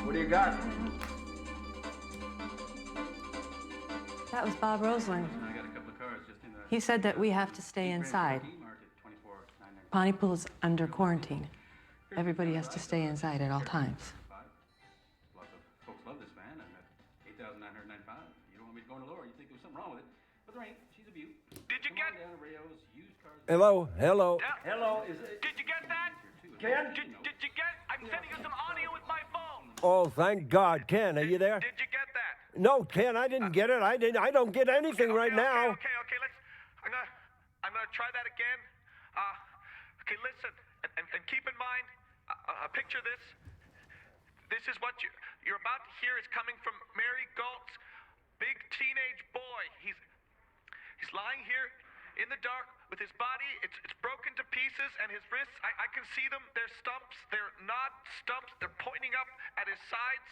What do you got? That was Bob Rosling. I got a couple of cars just in the... He said that we have to stay inside. Pontypool is under quarantine. Everybody has to stay inside at all times. Lots of folks love this van. I'm at 8,995. You don't want me to go any lower. You think there's something wrong with it. But there ain't. She's a beaut. Did you get... Hello, hello. Hello, is it... Did you get that? Ken? Did you get... I'm sending you some audio with my phone. Oh, thank God. Ken, are you there? Did you get that? No, Ken, I didn't get it. I don't get anything right now. Okay, let's... I'm gonna try that again. Okay, listen, and keep in mind, picture this. This is what you're about to hear is coming from Mary Galt's big teenage boy. He's lying here in the dark with his body. It's broken to pieces, and his wrists, I can see them. They're stumps. They're not stumps. They're pointing up at his sides.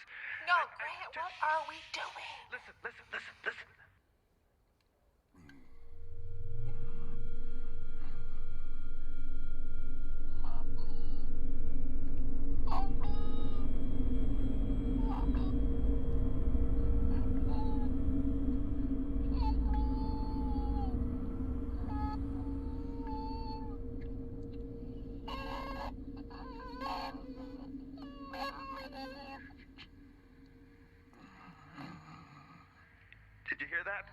No, Grant, what are we doing? Listen. Did you hear that?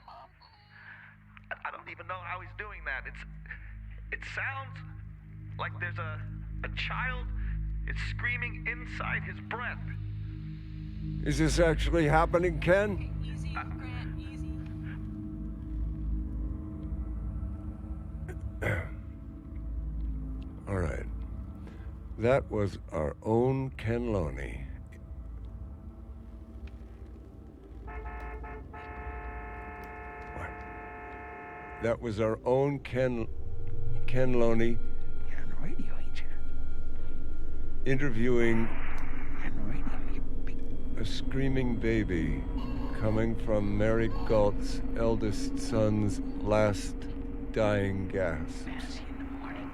I don't even know how he's doing that. It sounds like there's a child is screaming inside his breath. Is this actually happening, Ken? Easy, Grant, easy. All right. That was our own Ken Loney. What? That was our own Ken Loney. You're on the radio, ain't you? Interviewing You're on the radio, you big... a screaming baby coming from Mary Galt's eldest son's last dying gasps. Massey in the morning.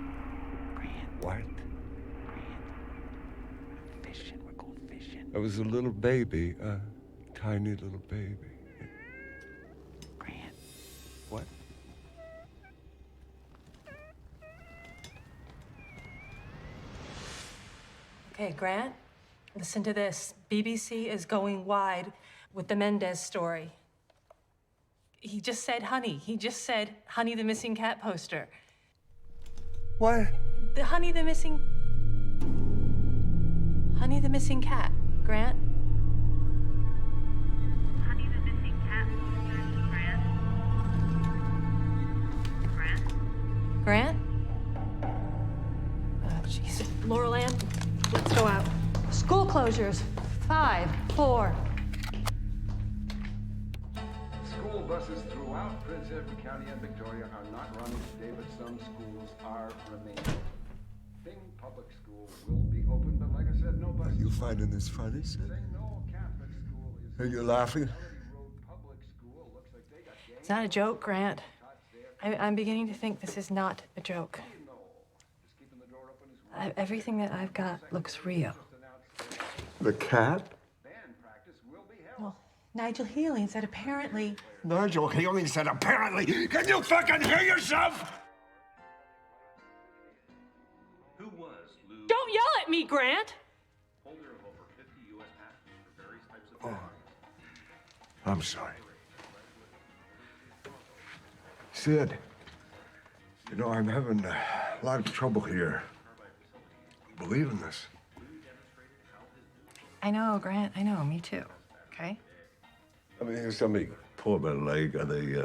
Grant. What? Grant. Fishing. We're going fishing. It was a little baby, a tiny little baby. Grant. What? Okay, Grant, listen to this. BBC is going wide with the Mendez story. He just said Honey. He just said Honey the Missing Cat poster. What? The Honey the Missing Cat, Grant. Honey the Missing Cat poster, Grant? Grant? Jeez. Laurel Ann, let's go out. School closures. 5, 4. School buses throughout Well, Prince Edward County and Victoria are not running today, but some schools are remaining. Thing Public School will be open, but like I said, no buses. Are you finding this funny, Sid? No Catholic school is. Are you laughing? It's not a joke, Grant. I'm beginning to think this is not a joke. Everything that I've got looks real. The cat? Well, Nigel Healy said apparently... Nigel Healy said apparently. Can you fucking hear yourself? Who was Lou? Don't yell at me, Grant! Holder of over 50 U.S. patents for various types of I'm sorry. Sid, you know, I'm having a lot of trouble here believing this. I know, Grant. I know. Me too. Okay? I mean, if somebody pull up my leg, are they,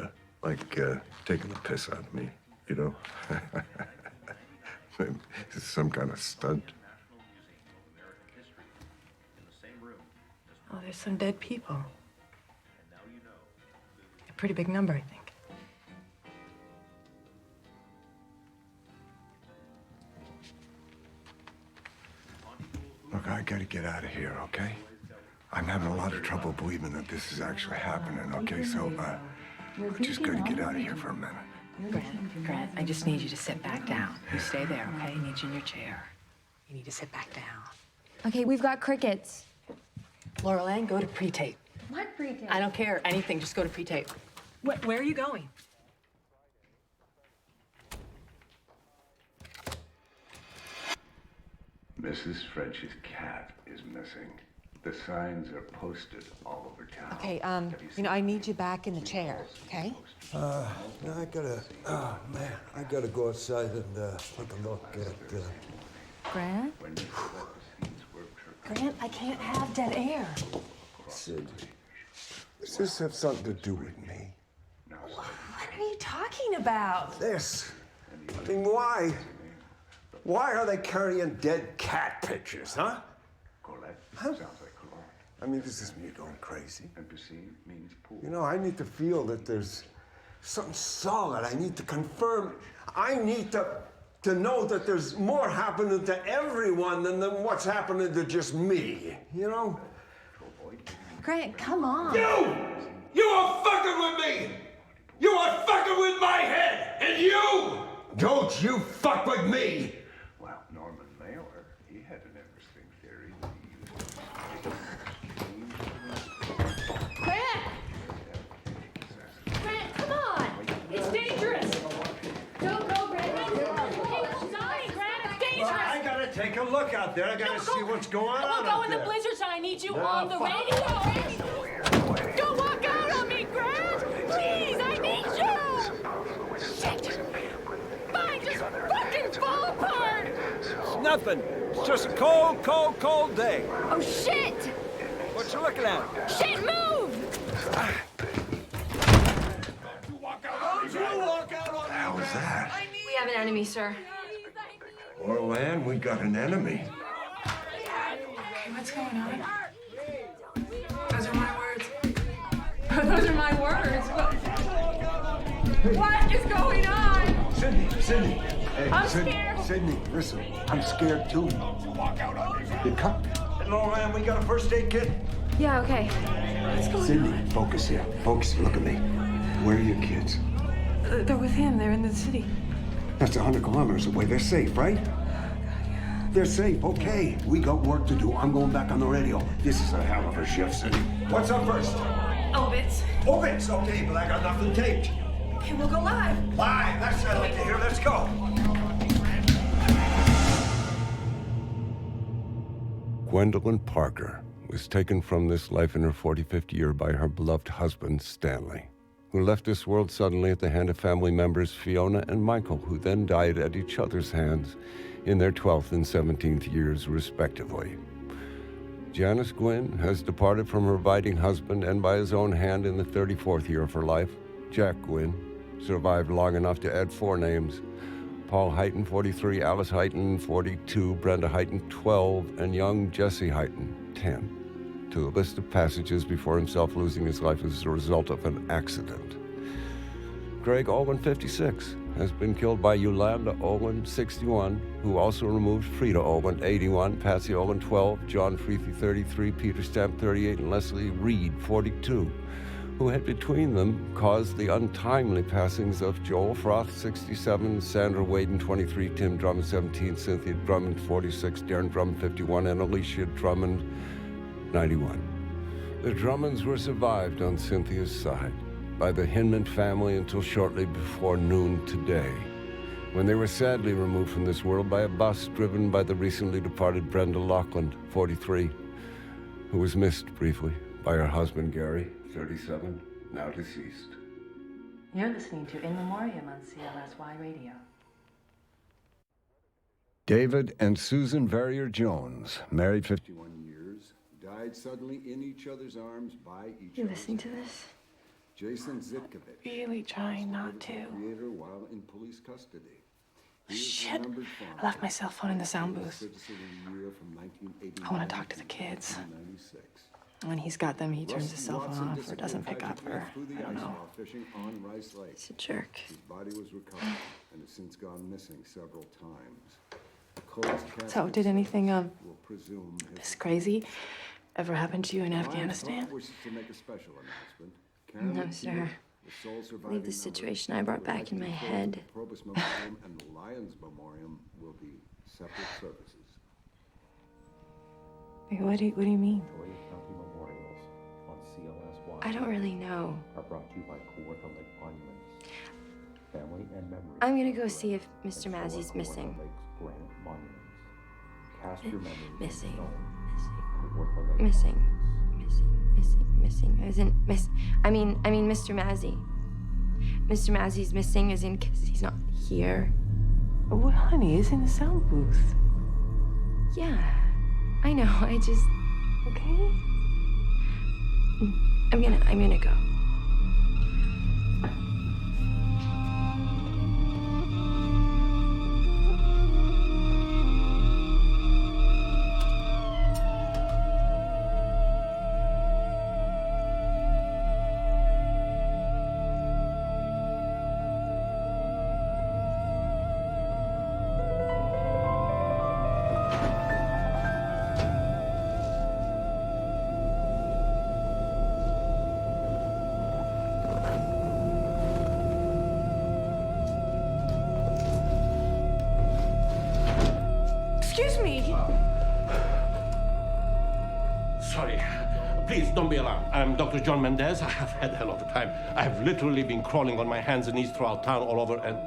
taking the piss out of me, you know? It's some kind of stunt. Oh, there's some dead people. A pretty big number, I think. Look, I gotta get out of here, okay? I'm having a lot of trouble believing that this is actually happening, okay? So, I just gotta get out of here for a minute. Grant, I just need you to sit back down. You stay there, okay? I need you in your chair. You need to sit back down. Okay, we've got crickets. Laurel Ann, go to pre-tape. What pre-tape? I don't care. Anything. Just go to pre-tape. Where are you going? Mrs. French's cat is missing. The signs are posted all over town. Okay, I need you back in the chair, okay? Now I gotta go outside and take a look at, Grant? Grant, I can't have dead air. Sid, does this have something to do with me? What are you talking about? This? I mean, why? Why are they carrying dead cat pictures, huh? Sounds like Colette. I mean, this is me going crazy. And Piscine means pool. You know, I need to feel that there's something solid. I need to confirm. I need to know that there's more happening to everyone than what's happening to just me, you know? Grant, come on. You are fucking with me! You are fucking with my head! And you! Don't you fuck with me! Well, Norman Mailer, he had an interesting theory. Grant! Grant, come on! It's dangerous! Don't go, Grant! Sorry, Grant, it's dangerous! I gotta take a look out there. I gotta see what's going on We'll go out in there. the blizzard, so I need you on the radio! Don't walk out on me, Grant! Please, I need you! Shit! Fine, just fucking fall apart! It's nothing. It's just a cold, cold, cold day. Oh, shit! What you looking at? Shit, move! Don't you walk out on me. What the hell is that? We have an enemy, sir. Laurel Ann, we got an enemy. Okay, what's going on? Those are my words. Those are my words. What is going on? Sydney. Hey, I'm scared. Sydney, listen. I'm scared too. You cut. Laurel Ann, we got a first aid kit? Yeah, okay. What's going Sydney, on? focus here. Focus. Look at me. Where are your kids? They're with him. They're in the city. That's 100 kilometers away. They're safe, right? They're safe. Okay. We got work to do. I'm going back on the radio. This is a hell of a shift, Sydney. What's up first? Obits. Obits. Okay, but I got nothing taped. Okay, we'll go live. Live. That's what I like to hear. Let's go. Gwendolyn Parker was taken from this life in her 45th year by her beloved husband, Stanley, who left this world suddenly at the hand of family members Fiona and Michael, who then died at each other's hands in their 12th and 17th years, respectively. Janice Gwynn has departed from her abiding husband and by his own hand in the 34th year of her life. Jack Gwynn survived long enough to add 4 names. Paul Heighton, 43, Alice Heighton, 42, Brenda Heighton, 12, and young Jesse Heighton, 10, to the list of passages before himself losing his life as a result of an accident. Greg Owen, 56, has been killed by Yolanda Owen, 61, who also removed Frida Owen, 81, Patsy Owen, 12, John Freethy, 33, Peter Stamp, 38, and Leslie Reed, 42, who had between them caused the untimely passings of Joel Froth, 67, Sandra Waden, 23, Tim Drummond, 17, Cynthia Drummond, 46, Darren Drummond, 51, and Alicia Drummond, 91. The Drummonds were survived on Cynthia's side by the Hinman family until shortly before noon today, when they were sadly removed from this world by a bus driven by the recently departed Brenda Loughlin, 43, who was missed briefly by her husband Gary, 37, now deceased. You're listening to In Memoriam on CLSY Radio. David and Susan Verrier Jones, married 51 years, died suddenly in each other's arms by each You other. listening to this? Jason Zitkovich. Really trying not to. Creator while in police custody. Shit. I left my cell phone in the sound booth. I want to talk to the kids. When he's got them, he turns his cell phone off or doesn't pick up, or I don't know. He's a jerk. His body was recovered and has since gone missing several times. So, did anything this crazy ever happen to you in Afghanistan? No, sir. I believe the situation I brought back in my head. Probus Memoriam and the Lions Memoriam will be separate services. What do you mean? I don't really know. Are brought to you by Kawartha Lake Monuments. Family and memory. I'm gonna go see if Mr. Mazzy's missing. Cast your memories Missing. As in, I mean, Mr. Mazzy. Mr. Mazzy's missing as in because he's not here. Well, honey, he's in the sound booth. Yeah, I know. I just. Okay. I'm gonna go. Excuse me. Sorry. Please don't be alarmed. I'm Dr. John Mendez. I have had a hell of a time. I have literally been crawling on my hands and knees throughout town, all over, and...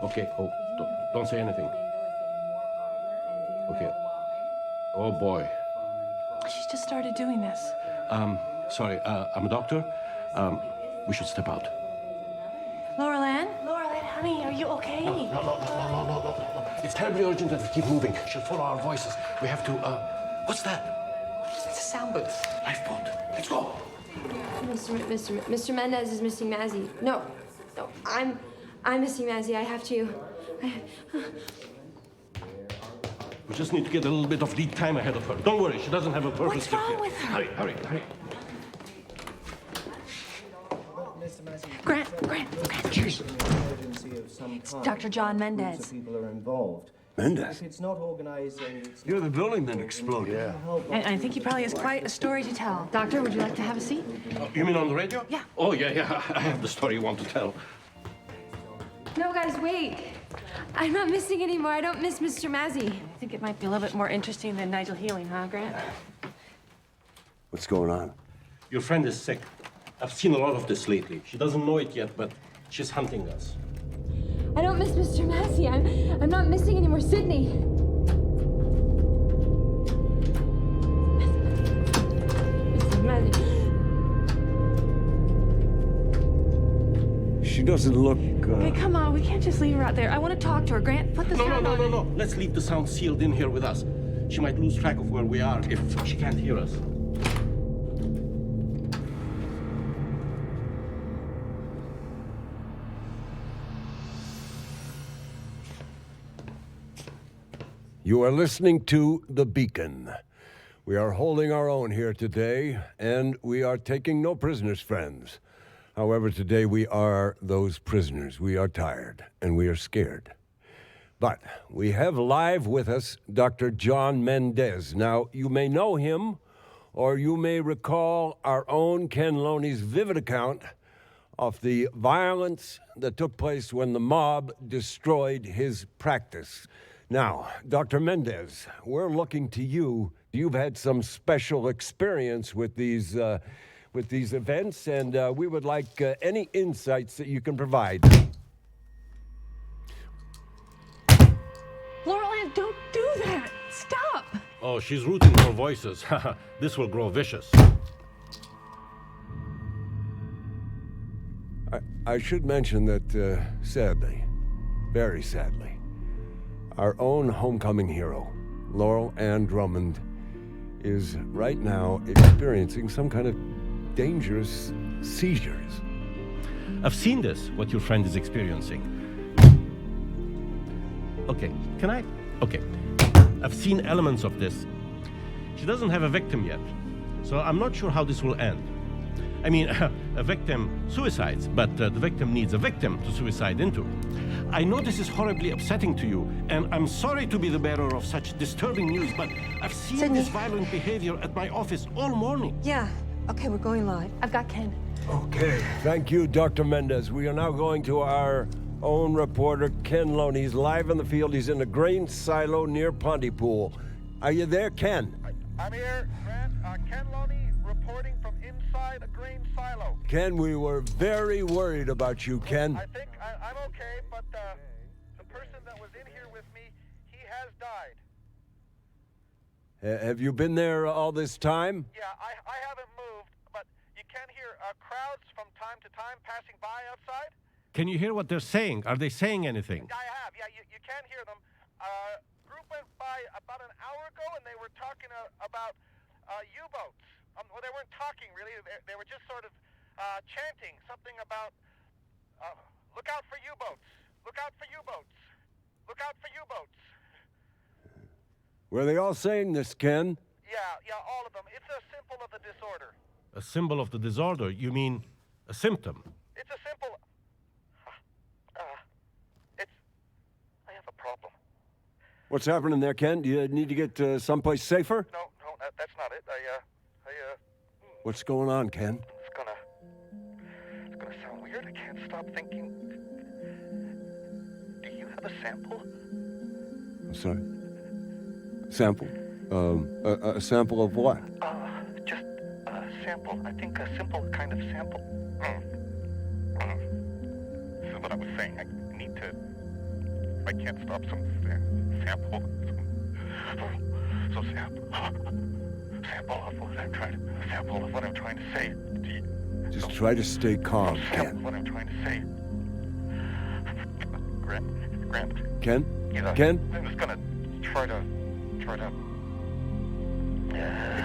Okay, don't say anything. Okay. Oh, boy. She's just started doing this. Sorry, I'm a doctor. We should step out. Laura Ann, honey, are you okay? No. It's terribly urgent that we keep moving. She'll follow our voices. We have to, what's that? It's a sound booth. Lifeboat. Let's go. Mr. Mendez is missing Mazzy. No, I'm missing Mazzy. I have to. We just need to get a little bit of lead time ahead of her. Don't worry, she doesn't have a purpose. What's wrong with her? Hurry. Grant, cheers. It's Dr. John Mendez. People are involved. Mendez? If it's not organized and it's... You're the building that exploded. Yeah. And I think he probably has quite a story to tell. Doctor, would you like to have a seat? You mean on the radio? Yeah. Oh, yeah. I have the story you want to tell. No, guys, wait. I'm not missing anymore. I don't miss Mr. Mazzy. I think it might be a little bit more interesting than Nigel Healing, huh, Grant? What's going on? Your friend is sick. I've seen a lot of this lately. She doesn't know it yet, but she's hunting us. I don't miss Mr. Mazzy. I'm not missing anymore. Sydney. Mr. Mazzy. She doesn't look... Hey, come on. We can't just leave her out there. I want to talk to her. Grant, put the sound on. No. Let's leave the sound sealed in here with us. She might lose track of where we are if she can't hear us. You are listening to The Beacon. We are holding our own here today, and we are taking no prisoners, friends. However, today we are those prisoners. We are tired and we are scared. But we have live with us Dr. John Mendez. Now, you may know him, or you may recall our own Ken Loney's vivid account of the violence that took place when the mob destroyed his practice. Now, Dr. Mendez, we're looking to you. You've had some special experience with these events, and we would like any insights that you can provide. Laurel Ann, don't do that! Stop! Oh, she's rooting for voices. This will grow vicious. I should mention that, sadly, very sadly, our own homecoming hero, Laurel Ann Drummond, is right now experiencing some kind of dangerous seizures. I've seen this, what your friend is experiencing. Okay, can I? Okay. I've seen elements of this. She doesn't have a victim yet, so I'm not sure how this will end. I mean, a victim suicides, but the victim needs a victim to suicide into. I know this is horribly upsetting to you, and I'm sorry to be the bearer of such disturbing news, but I've seen Sydney. this violent behavior at my office all morning. Yeah. Okay, we're going live. I've got Ken. Okay. Thank you, Dr. Mendez. We are now going to our own reporter, Ken Loney. He's live in the field. He's in a grain silo near Pontypool. Are you there, Ken? I'm here, Grant. Ken Loney reporting from inside a grain silo. Ken, we were very worried about you, Ken. I think I'm okay, but the person that was in here with me, he has died. Have you been there all this time? Yeah, I haven't moved, but you can hear crowds from time to time passing by outside. Can you hear what they're saying? Are they saying anything? I have, yeah, you can hear them. Group went by about an hour ago, and they were talking about U-boats. Well, they weren't talking, really. They were just sort of chanting something about, look out for U-boats. Look out for U-boats. Look out for U-boats. Were they all saying this, Ken? Yeah, all of them. It's a symbol of the disorder. A symbol of the disorder? You mean a symptom? It's a symbol. I have a problem. What's happening there, Ken? Do you need to get someplace safer? No, that's not it. What's going on, Ken? It's gonna sound weird. I can't stop thinking. Do you have a sample? I'm sorry? Sample? A sample of what? Just a sample. I think a simple kind of sample. This is what I was saying. I can't stop some sample. So sample of what I'm trying to say. Just try to stay calm, Ken. What I'm trying to say. Grant. Ken? Yeah, Ken? I'm just gonna try to.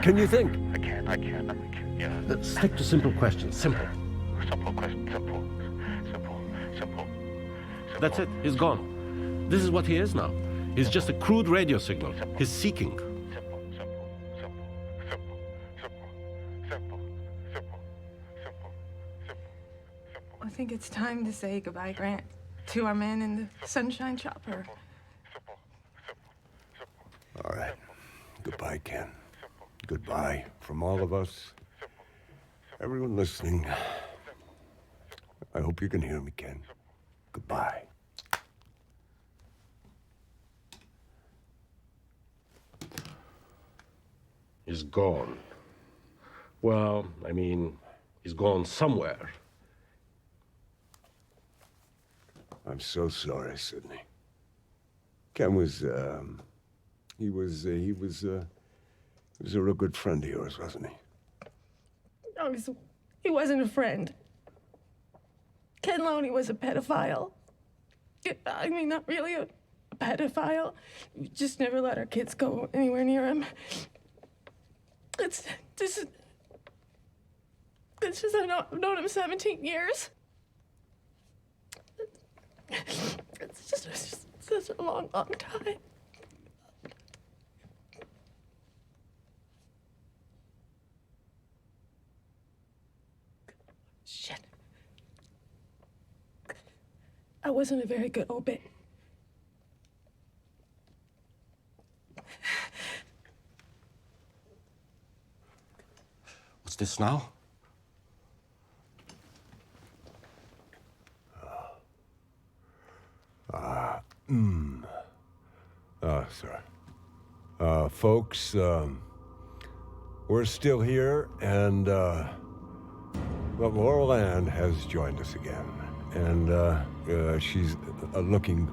Can you think? I can't. Yeah. Let's stick to simple questions. Simple. Simple question. Simple. That's it. He's gone. This is what he is now. He's just a crude radio signal. He's seeking. I think it's time to say goodbye, Grant, to our man in the sunshine chopper. All right. Goodbye, Ken. Goodbye from all of us. Everyone listening. I hope you can hear me, Ken. Goodbye. He's gone. Well, I mean, he's gone somewhere. I'm so sorry, Sydney. Ken was, he was a real good friend of yours, wasn't he? No, he wasn't a friend. Ken Loney was a pedophile. I mean, not really a pedophile. We just never let our kids go anywhere near him. It's just I've known him 17 years. It's just such a long time. Shit. I wasn't a very good obey. What's this now? Sorry. Folks, we're still here, and, well, Laurel Ann has joined us again, and, she's looking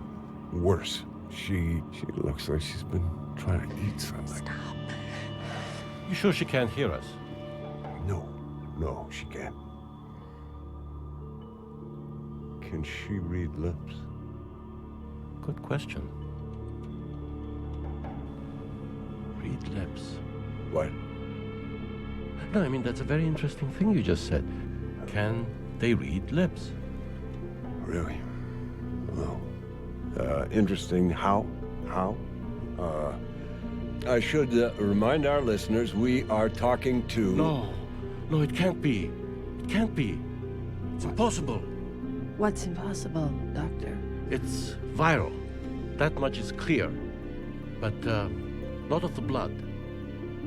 worse. She looks like she's been trying to eat something. Stop. You sure she can't hear us? No, she can't. Can she read lips? Good question. Read lips. What? No, I mean, that's a very interesting thing you just said. Can they read lips? Really? Well, interesting. How? I should remind our listeners we are talking to... No, it can't be. It can't be. It's impossible. What's impossible, Doctor? It's viral. That much is clear. But not of the blood.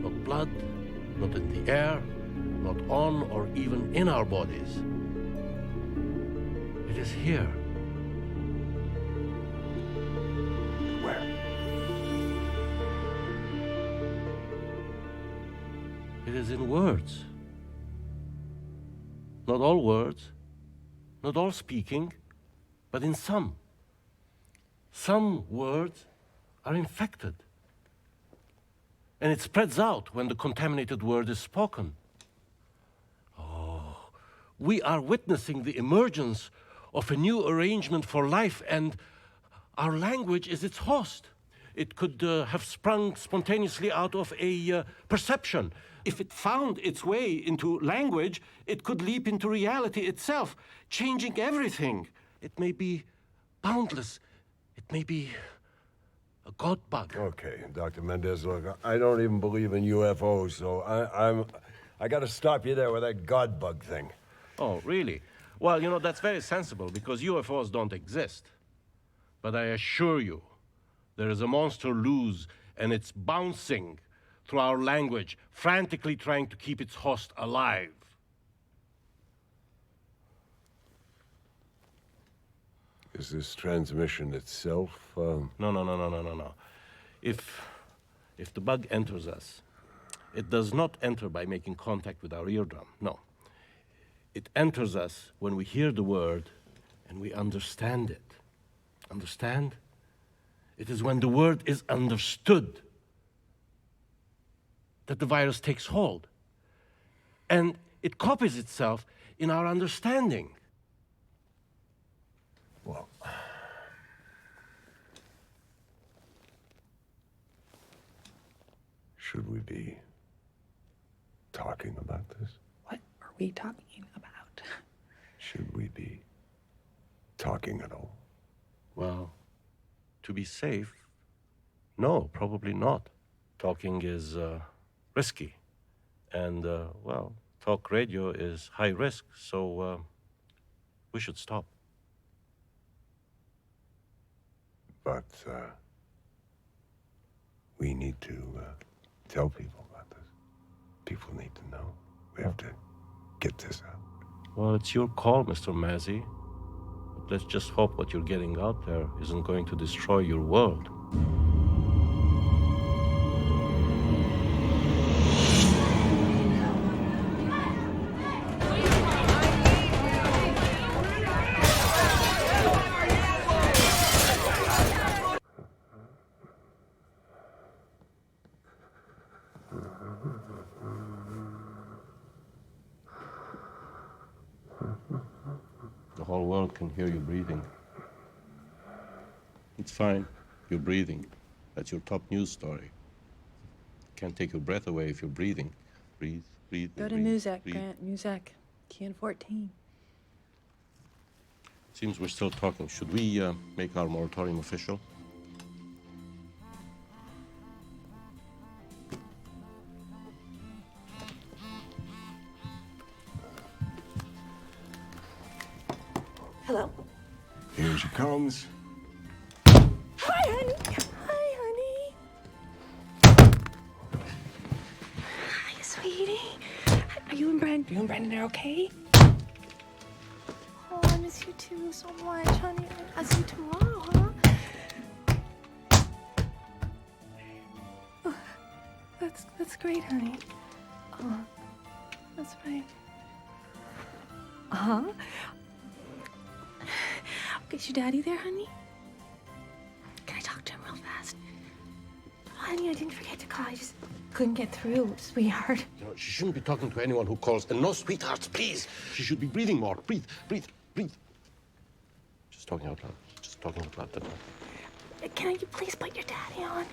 Not blood, not in the air, not on or even in our bodies. It is here. Where? It is in words. Not all words, not all speaking, but in some. Some words are infected. And it spreads out when the contaminated word is spoken. Oh, we are witnessing the emergence of a new arrangement for life, and our language is its host. It could have sprung spontaneously out of a perception. If it found its way into language, it could leap into reality itself, changing everything. It may be boundless. It may be a god bug. Okay, Dr. Mendez, look, I don't even believe in UFOs, so I got to stop you there with that god bug thing. Oh, really? Well, you know, that's very sensible because UFOs don't exist. But I assure you, there is a monster loose, and it's bouncing through our language, frantically trying to keep its host alive. Is this transmission itself? No. If the bug enters us, it does not enter by making contact with our eardrum. No. It enters us when we hear the word and we understand it. Understand? It is when the word is understood that the virus takes hold. And it copies itself in our understanding. Well, should we be talking about this? What are we talking about? Should we be talking at all? Well, to be safe, no, probably not. Talking is risky. And, well, talk radio is high risk, so we should stop. But we need to tell people about this. People need to know. We have to get this out. Well, it's your call, Mr. Mazzy. But let's just hope what you're getting out there isn't going to destroy your world. The whole world can hear you breathing. It's fine. You're breathing. That's your top news story. Can't take your breath away if you're breathing. Breathe. Go to music, Grant. Music. Key in 14. Seems we're still talking. Should we make our moratorium official? Hello. Here's your card. Holmes. Hi, honey. Hi, honey. Hi, sweetie. Are you and Brandon are okay? Oh, I miss you too so much, honey. I'll see you tomorrow, huh? Oh, that's great, honey. Oh, that's right. Uh-huh. Is your daddy there, honey? Can I talk to him real fast? Honey, I didn't forget to call. I just couldn't get through, sweetheart. You know, she shouldn't be talking to anyone who calls. And no sweethearts, please. She should be breathing more. Breathe, breathe, breathe. Just talking out loud. Just talking out loud. Can you please put your daddy on?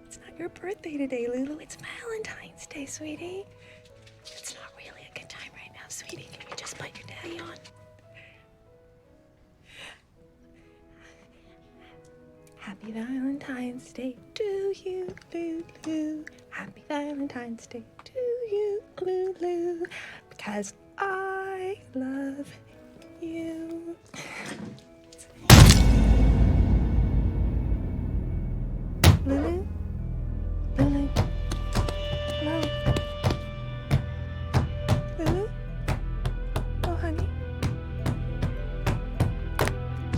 It's not your birthday today, Lulu. It's Valentine's Day, sweetie. It's not really a good time right now, sweetie. Can you just put your daddy on? Happy Valentine's Day to you, Lulu. Happy Valentine's Day to you, Lulu. Because I love you. Lulu? Lulu? Hello? Lulu? Oh, honey?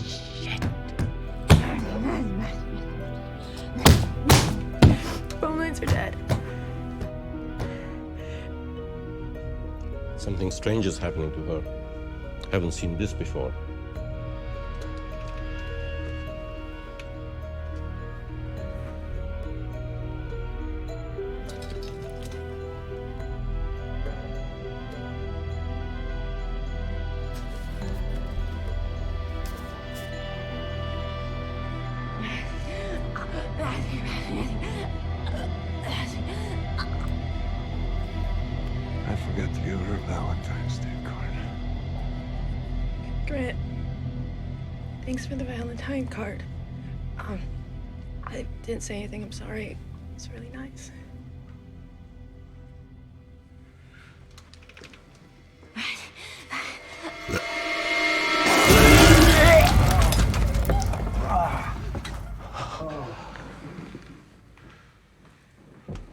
Shit. Phone lines are dead. Something strange is happening to her. Haven't seen this before. I forgot to give her a Valentine's Day card. Grant, thanks for the Valentine card. I didn't say anything. I'm sorry. It's really nice.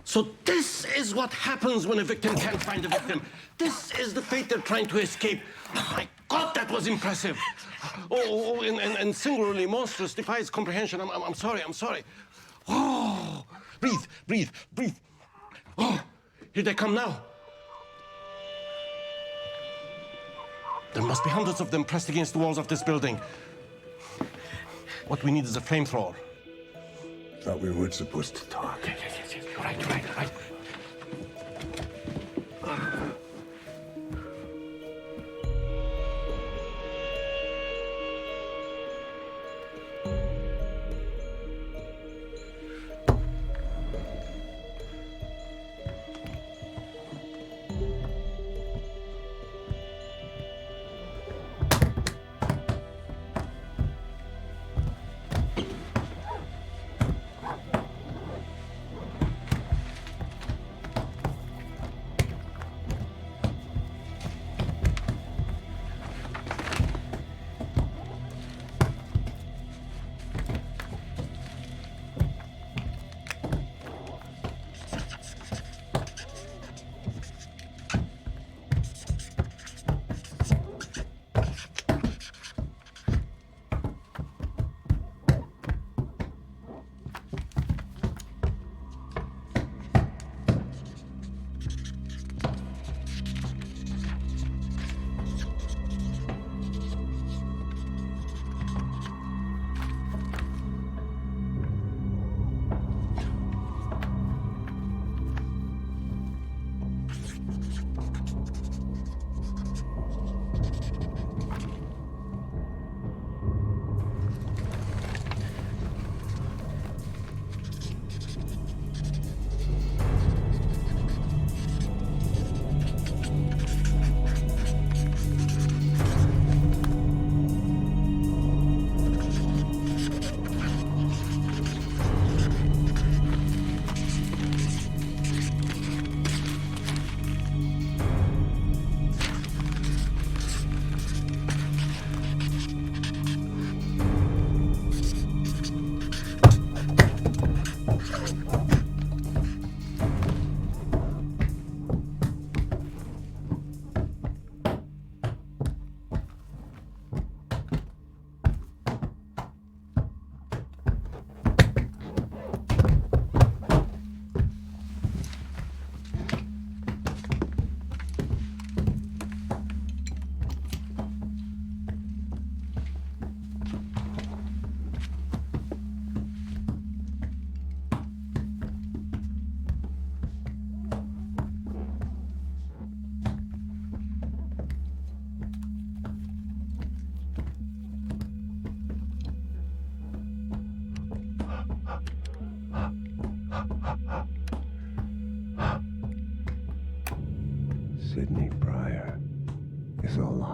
So this is what happens when a victim can't find a victim. This is the fate they're trying to escape. Oh, my God, that was impressive. And singularly monstrous, defies comprehension. I'm sorry, I'm sorry. Oh, breathe, breathe, breathe. Oh, here they come now. There must be hundreds of them pressed against the walls of this building. What we need is a flamethrower. Thought we weren't supposed to talk. Yes. You're right.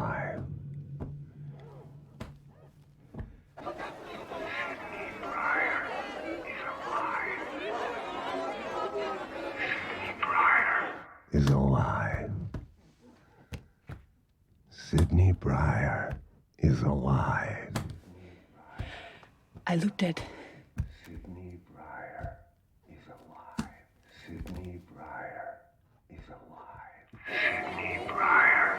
alive. Is alive. Sidney Breyer is alive. I looked at. Sidney Breyer is alive. Sidney Breyer is alive. Sidney Breyer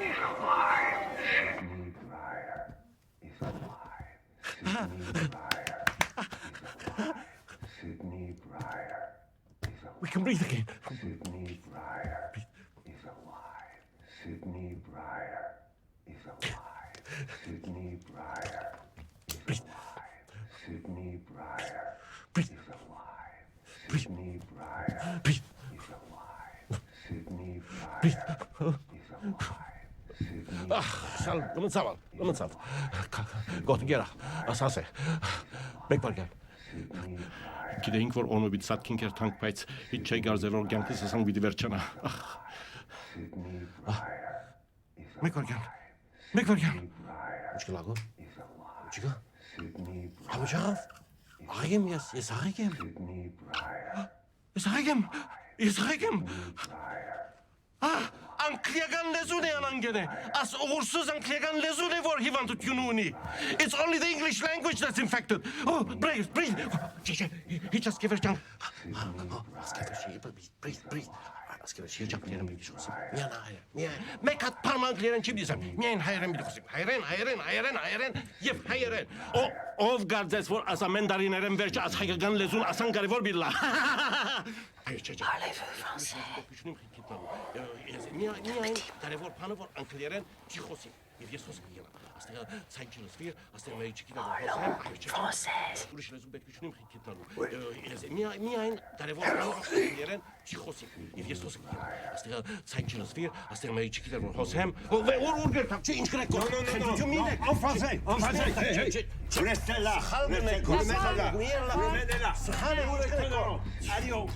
is alive. Sidney Breyer is alive. Sidney Breyer is alive. Sidney Breyer is alive. We can breathe again. Sidney Breyer is alive. Sidney Breyer is alive. Sidney Breyer is alive. Sidney Breyer is alive. Sidney Breyer is alive. Sidney Breyer is alive. لمن صار gott gera asase bekbargan Գիտե ինք որ օնոբիտ սատքինքեր թանկ բայց հիչ չի գարձերոր կյանքս ասան պիտի վերջանա Մեկվարգյան Ուչկա լագո Ուչկա Համաչաղավ Աղեմ ես աղեմ Ես աղեմ Անկլիական լեզուն է անանգեն է, աս ուղուրսուզ անկլիական լեզուն է, որ հիվանդություն ունի. It's only the English language that's infected. Oh, breathe. Հիչ ասկևեր ճանք. Breathe. Ասկևեր շիր ճանք լերեմ բիդի շոսի. Միան. Մեկ հատ պարմ անգլերեն չի բիդիսեմ. Միան հայերեն բիդի խոսիմ. Հայերեն և հայերեն. Ով գարձես, որ ասա մենդարիներեն վերջ աս հայկական լեզուն ասան կարևոր բիդլա. Parlez-vous français? Միայն կարևոր բանը որ անգլերեն չի խոսի եւ ես խոսում եմ աստեղ ցայջինս վիր աստեղ մեի չկիտա Français ուրիշ լեզու պետք չունեմ խիքիտնալու միայն կարևոր բանը անգլերեն չի խոսի եւ ես խոսում եմ աստեղ ցայջինս վիր աստեղ մեի չկիտա որ խոսեմ ուր գերտակ չի ինչ գրեք en français restez là adios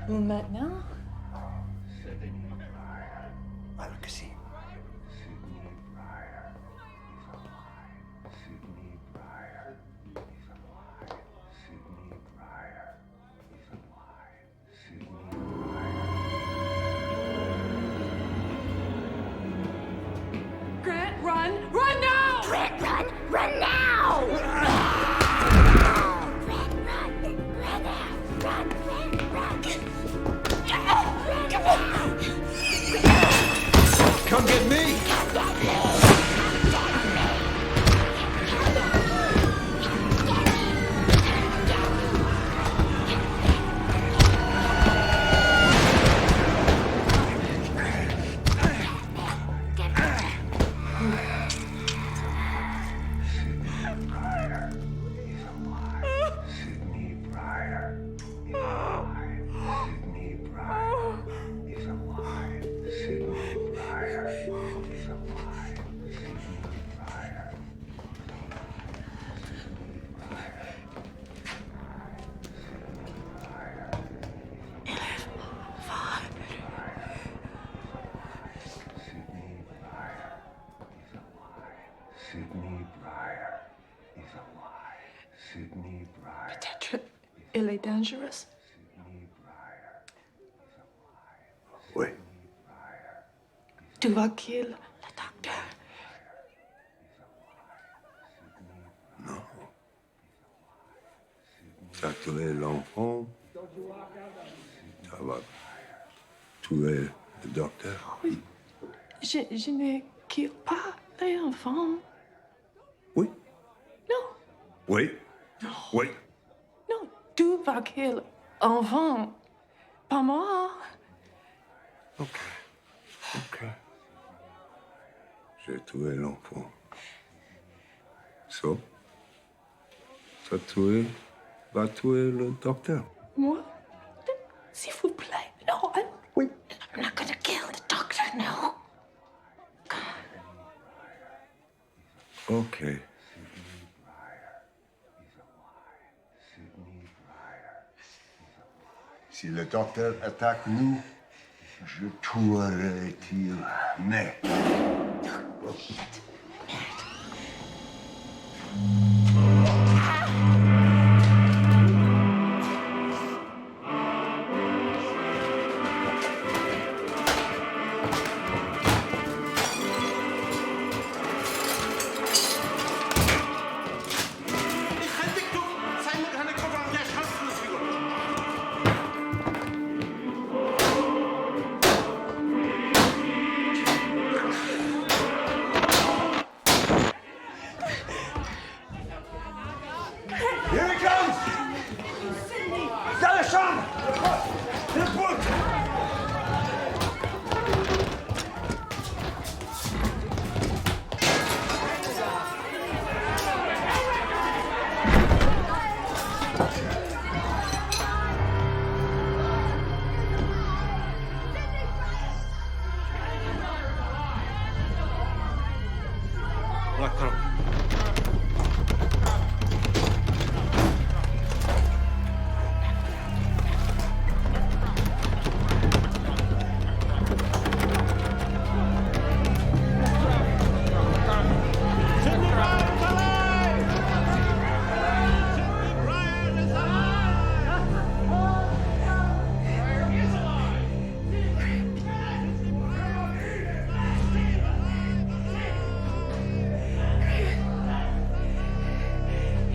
Maintenant? Alors que si. Grant, run now! Grant, run now! Come get me! Peut-être il est dangereux. Oui. Tu vas kill le docteur. Non. Ça tuer l'enfant. Ça va tuer le docteur. Oui. Je ne kill pas les enfants. Oui. Non. Oui. Oui. Non, tu vas kill enfant. Pas moi. Ok. J'ai tué l'enfant. So? Ça tué, va tuer le docteur. Moi? S'il vous plaît. No, I'm not gonna kill the doctor, no. Ok. Si le docteur attaque nous, je tuerai il mais. Here he comes! Dans la chambre! Le poutre!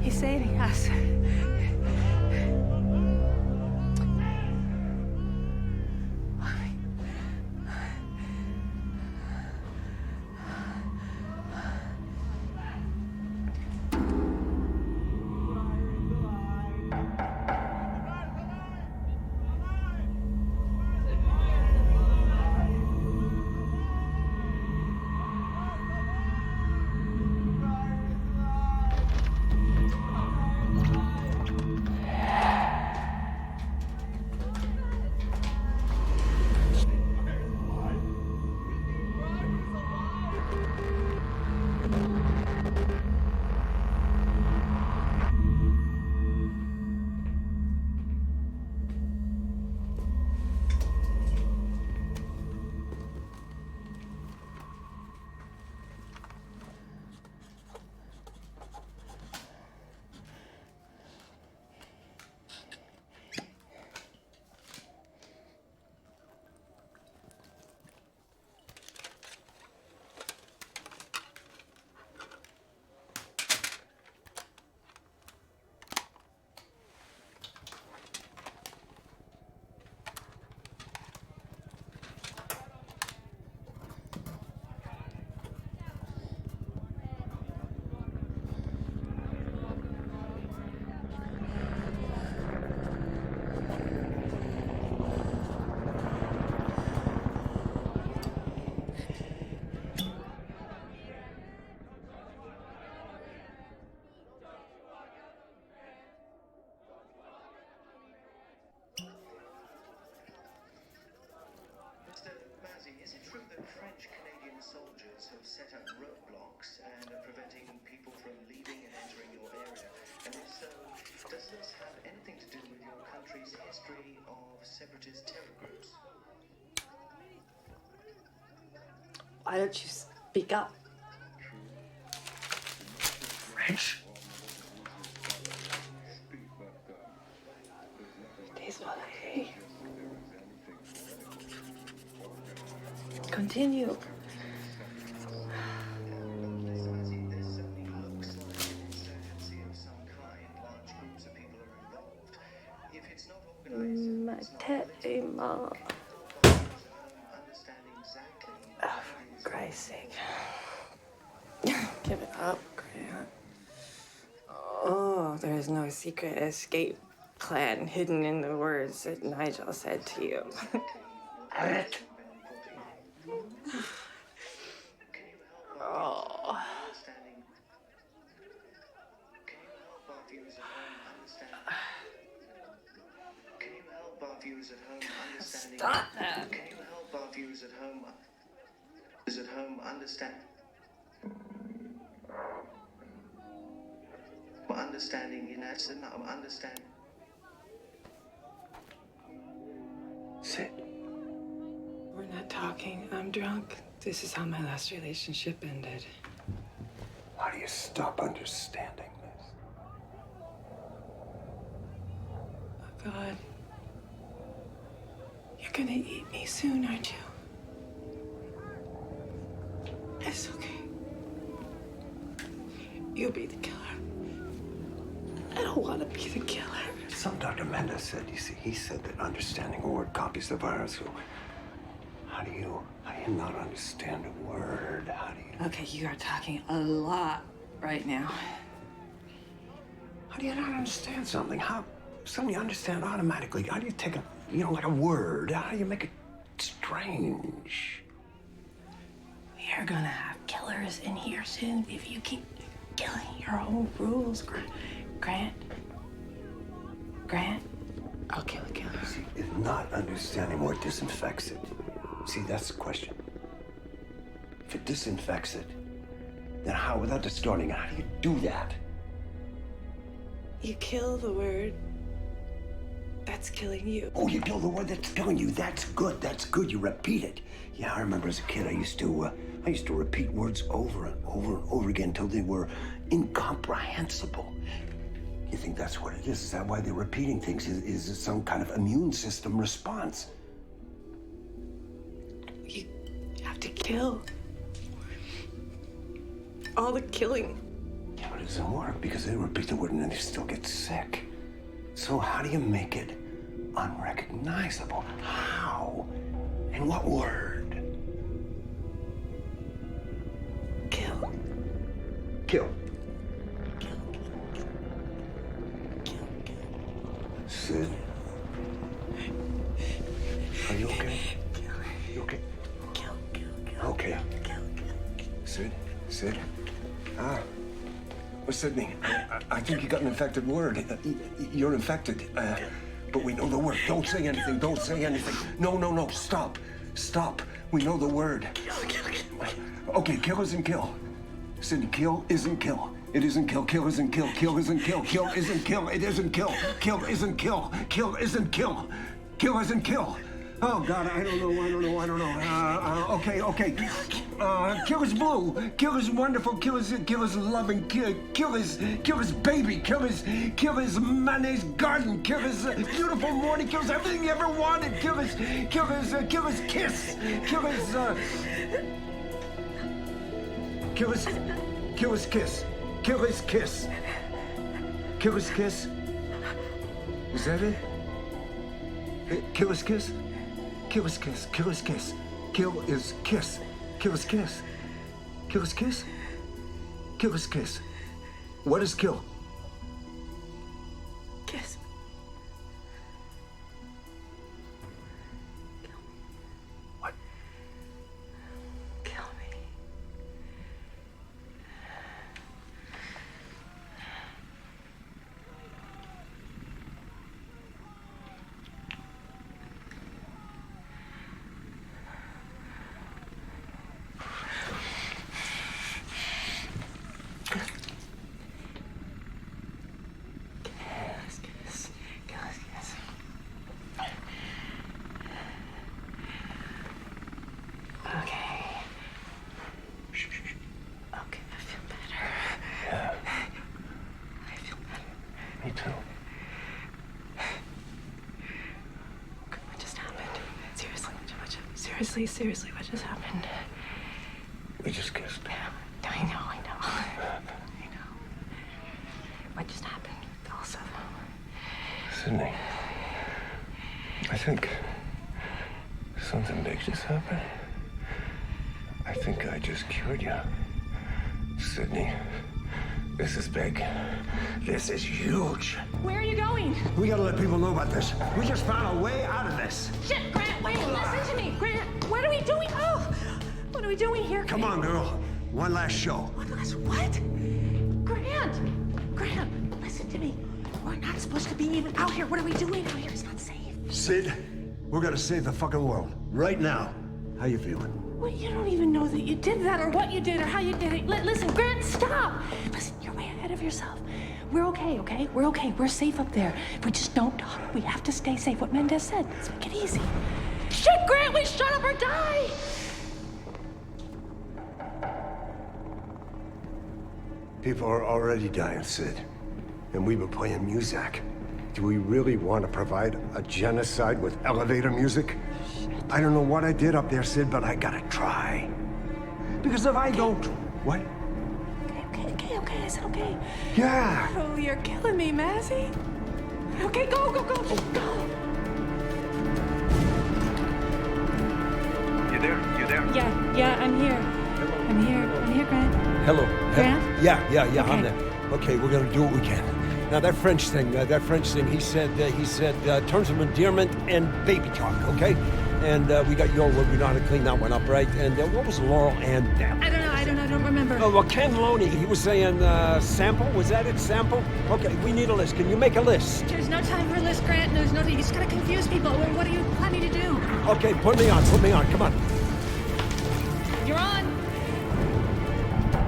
He's saving us. Mr. Mazzy, is it true that French-Canadian soldiers have set up roadblocks and are preventing people from leaving and entering your area? And if so, does this have anything to do with your country's history of separatist terror groups? Why don't you speak up? French? Désolé. Continue. Ma tête est morte. Oh, for Christ's sake. Give it up, Grant. Oh, there is no secret escape plan hidden in the words that Nigel said to you. Oh. Stop that. Can you help our viewers at home understand? Understanding, you know, it's not understand. Sit. We're not talking. I'm drunk. This is how my last relationship ended. How do you stop understanding this? Oh, God. You're gonna eat me soon, aren't you? It's okay. You'll be the killer. I don't want to be the killer. Some Dr. Mendez said, you see, he said that understanding a word copies the virus. So how do you not understand a word? How do you... Okay, you are talking a lot right now. How do you not understand something? Something you understand automatically. How do you take a, like a word? How do you make it strange? You're gonna have killers in here soon if you keep killing your own rules, Grant. I'll kill a killer. See, if not understanding what disinfects it. See, that's the question. If it disinfects it, then how, without distorting it, how do you do that? You kill the word that's killing you. Oh, you kill the word that's killing you. That's good. That's good. You repeat it. Yeah, I remember as a kid, I used to repeat words over and over and over again until they were incomprehensible. You think that's what it is? Is that why they're repeating things? Is it some kind of immune system response? You have to kill. All the killing. Yeah, but it doesn't work because they repeat the word and then they still get sick. So how do you make it unrecognizable? How? And what word? Kill. Kill. Sid? Are you okay? You okay? Okay. Sid? Well, Sydney, I think you got an infected word. You're infected. But we know the word. Don't say anything. Don't say anything. No. Stop. We know the word. Okay, kill isn't kill. Sydney, kill isn't kill. It isn't kill. Kill isn't kill. Kill isn't kill. Kill isn't kill. It isn't kill. Kill isn't kill. Kill isn't kill. Kill isn't kill. Oh, God, I don't know. Okay. Kill is blue. Kill is wonderful. Kill is loving. Kill is baby. Kill is mayonnaise garden. Kill is beautiful morning. Kill is everything you ever wanted. Kill is kiss. Kill is kiss. Kill is kiss. Kill is kiss. Is that it? Kill is kiss. Kill is kiss. Kill is kiss. Kill is kiss. Kill is kiss. Kill is kiss. Kill is kiss. What is kill? Kiss. What? Kill me. Me too. What just happened? Seriously, what just happened? We just kissed. I know. What just happened? Also, Sydney, I think something big just happened. I think I just cured you. Sydney, This is big. This is huge. Where are you going? We gotta let people know about this. We just found a way out of this. Shit, Grant, wait, listen to me. Grant, what are we doing? Oh, what are we doing here? Come on, girl. One last show. One last what? Grant, listen to me. We're not supposed to be even out here. What are we doing out here? It's not safe. Sid, we're gonna save the fucking world. Right now. How you feeling? Well, you don't even know that you did that or what you did or how you did it. Listen, Grant, stop. Listen, you're way ahead of yourself. We're okay, okay? We're okay. We're safe up there. We just don't talk. We have to stay safe. What Mendez said. Let's make it easy. Shit, Grant, we shut up or die. People are already dying, Sid. And we've been playing music. Do we really want to provide a genocide with elevator music? Shit. I don't know what I did up there, Sid, but I gotta try. Because if I don't... What? Okay, I said okay. Yeah. Oh, you're killing me, Mazzy. Okay, go. You there? Yeah, I'm here. I'm here, Grant. Hello. Grant? Yeah, Okay. I'm there. Okay, we're gonna do what we can. Now that French thing, he said terms of endearment and baby talk, okay? And we got your word, we know how to clean that one up, right? And what was Laurel and Deb? I don't remember. Oh, well, Ken Loney, he was saying sample, was that it, sample? Okay, we need a list. Can you make a list? There's no time for a list, Grant. There's no time. You just gotta confuse people. What are you planning to do? Okay, put me on, come on. You're on.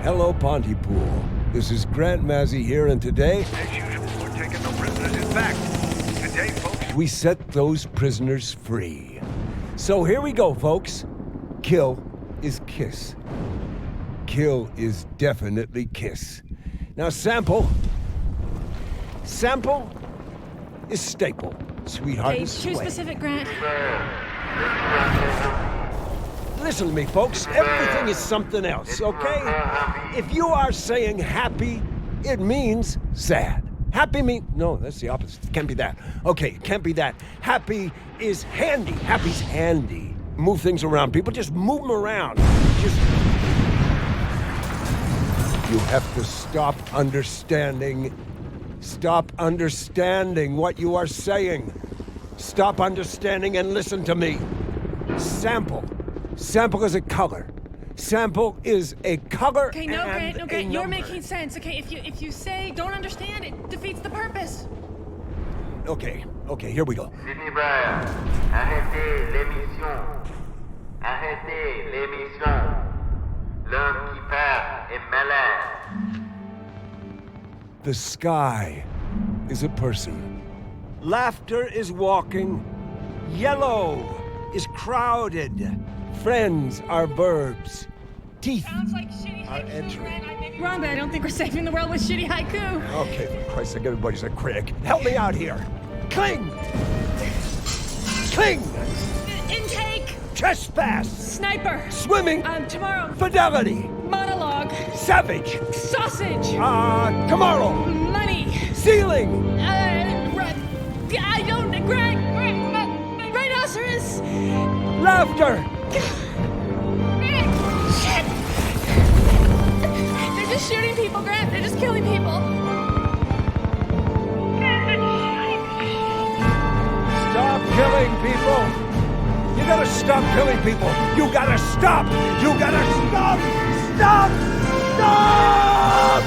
Hello, Pontypool. This is Grant Mazzy here, and today... As usual, we're taking no prisoners. In fact, today, folks... we set those prisoners free. So here we go, folks. Kill is kiss. Kill is definitely kiss. Now, sample is staple. Sweetheart Okay, is too sway. specific, Grant. Listen to me, folks. Everything is something else, okay? If you are saying happy, it means sad. Happy means... No, that's the opposite. It can't be that. Okay, it can't be that. Happy is handy. Happy's handy. Move things around. People just move them around. You have to stop understanding. Stop understanding what you are saying. Stop understanding and listen to me. Sample. Sample is a color. Sample is a color. Okay, no, Grant, a you're number. making sense. Okay, if you say don't understand, it defeats the purpose. Okay, here we go. Sydney Brian, arrêtez l'émission. Arrêtez l'émission. L'homme qui part est malade. The sky is a person. Laughter is walking. Yellow is crowded. Friends are verbs. Teeth are entering. Wrong, but I don't think we're saving the world with shitty haiku. Okay, for Christ's sake, everybody's a critic. Help me out here. Cling! Cling! Intake! Trespass! Sniper! Swimming! Tomorrow! Fidelity! Monologue! Savage! Sausage! Tomorrow! Money! Ceiling! I don't... Rhinoceros! Laughter! Shit! They're just shooting people, Grant. They're just killing people. Stop killing people! You gotta stop killing people! You gotta stop! You gotta stop! Stop! Stop!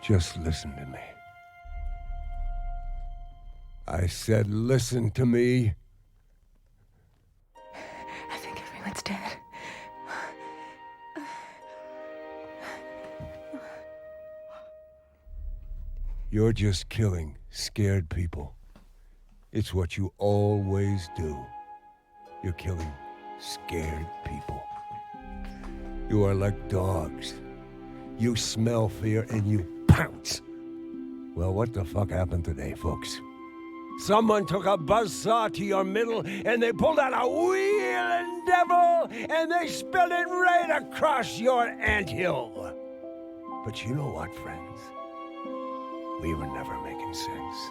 Just listen to me. I said listen to me. I think everyone's dead. You're just killing scared people. It's what you always do. You're killing scared people. You are like dogs. You smell fear and you pounce. Well, what the fuck happened today, folks? Someone took a buzzsaw to your middle and they pulled out a wheeling devil and they spilled it right across your anthill. But you know what, friends? We were never making sense.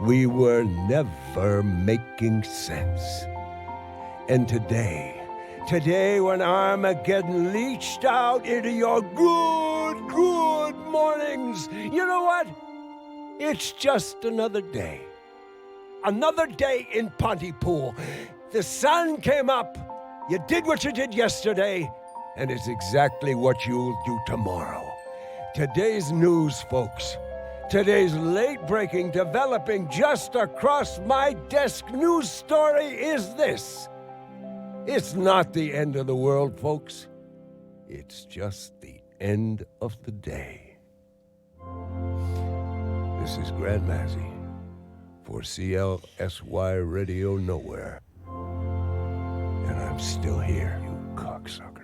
We were never making sense. And today when Armageddon leached out into your good mornings, you know what? It's just another day. Another day in Pontypool. The sun came up. You did what you did yesterday, and it's exactly what you'll do tomorrow. Today's news, folks. Today's late-breaking, developing just across my desk news story is this. It's not the end of the world, folks. It's just the end of the day. This is Grant Mazzy for CLSY Radio Nowhere. And I'm still here, you cocksuckers.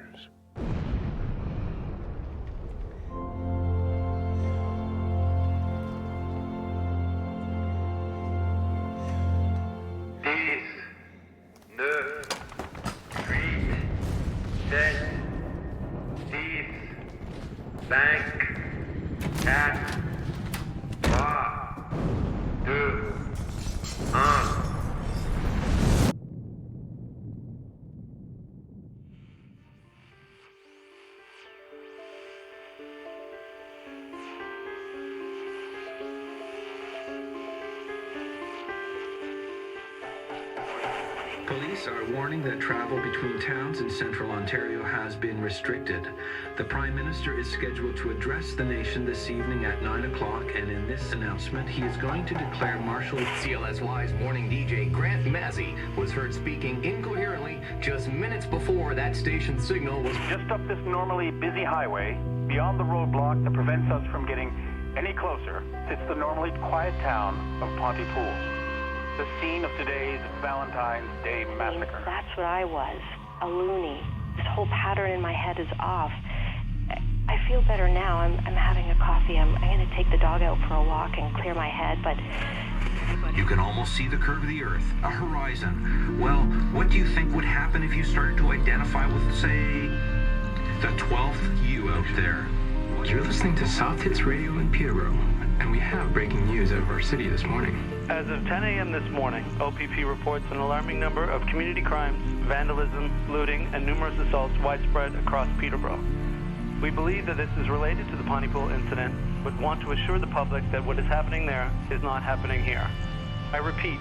Police are warning that travel between towns in central Ontario has been restricted. The Prime Minister is scheduled to address the nation this evening at 9 o'clock, and in this announcement, he is going to declare martial... CLSY's morning DJ, Grant Mazzy, was heard speaking incoherently just minutes before that station signal was... Just up this normally busy highway, beyond the roadblock that prevents us from getting any closer, sits the normally quiet town of Pontypool, the scene of today's Valentine's Day massacre. That's what I was, a loony. This whole pattern in my head is off. I feel better now. I'm having a coffee. I'm going to take the dog out for a walk and clear my head, but... You can almost see the curve of the Earth, a horizon. Well, what do you think would happen if you started to identify with, say, the 12th you out there? You're listening to South Hits Radio in Peterborough, and we have breaking news out of our city this morning. As of 10 a.m. this morning, OPP reports an alarming number of community crimes, vandalism, looting, and numerous assaults widespread across Peterborough. We believe that this is related to the Pontypool incident, but want to assure the public that what is happening there is not happening here. I repeat,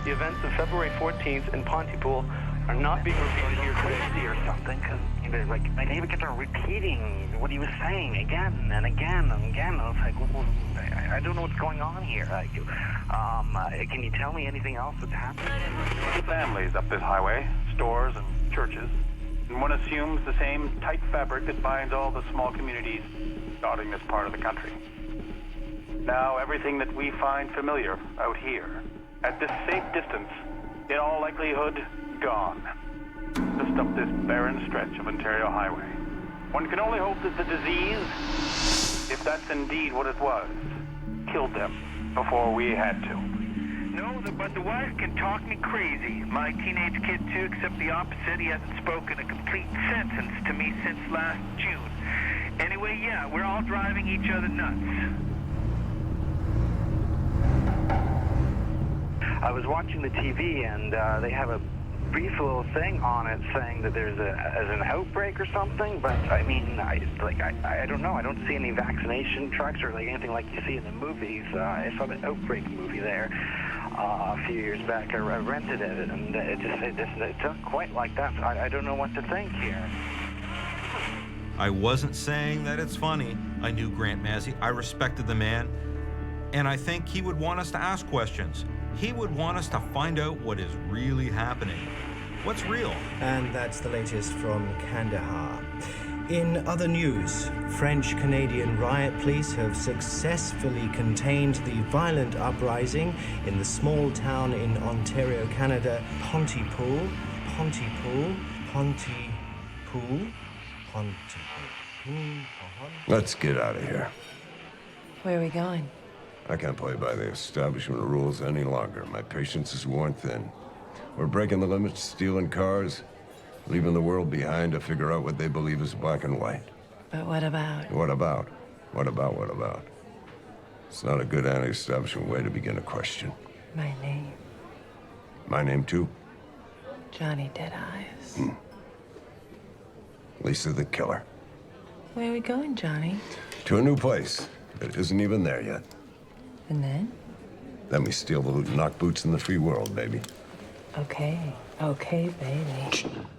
the events of February 14th in Pontypool are not being repeated here today. Or something, because like my neighbor kept on repeating what he was saying again and again and again. I was like, well, I don't know what's going on here. Can you tell me anything else that's happening? Families up this highway, stores and churches, and one assumes the same tight fabric that binds all the small communities dotting this part of the country. Now everything that we find familiar out here, at this safe distance, in all likelihood, gone. Just up this barren stretch of Ontario Highway. One can only hope that the disease, if that's indeed what it was, killed them before we had to. No, but the wife can talk me crazy. My teenage kid, too, except the opposite. He hasn't spoken a complete sentence to me since last June. Anyway, yeah, we're all driving each other nuts. I was watching the TV, and they have a brief little thing on it saying that there's an outbreak or something, but I mean, I don't know. I don't see any vaccination trucks or like anything like you see in the movies. I saw the Outbreak movie there a few years back. I rented it, and it took quite like that. So I don't know what to think here. I wasn't saying that it's funny. I knew Grant Mazzy. I respected the man, and I think he would want us to ask questions. He would want us to find out what is really happening. What's real? And that's the latest from Kandahar. In other news, French-Canadian riot police have successfully contained the violent uprising in the small town in Ontario, Canada, Pontypool. Let's get out of here. Where are we going? I can't play by the establishment rules any longer. My patience is worn thin. We're breaking the limits, stealing cars, leaving the world behind to figure out what they believe is black and white. But what about? What about? What about? It's not a good anti-establishment way to begin a question. My name, My name, too? Johnny Deadeyes. Lisa the Killer. Where are we going, Johnny? To a new place that isn't even there yet. And then? Then we steal the loot and knock boots in the free world, baby. Okay, baby.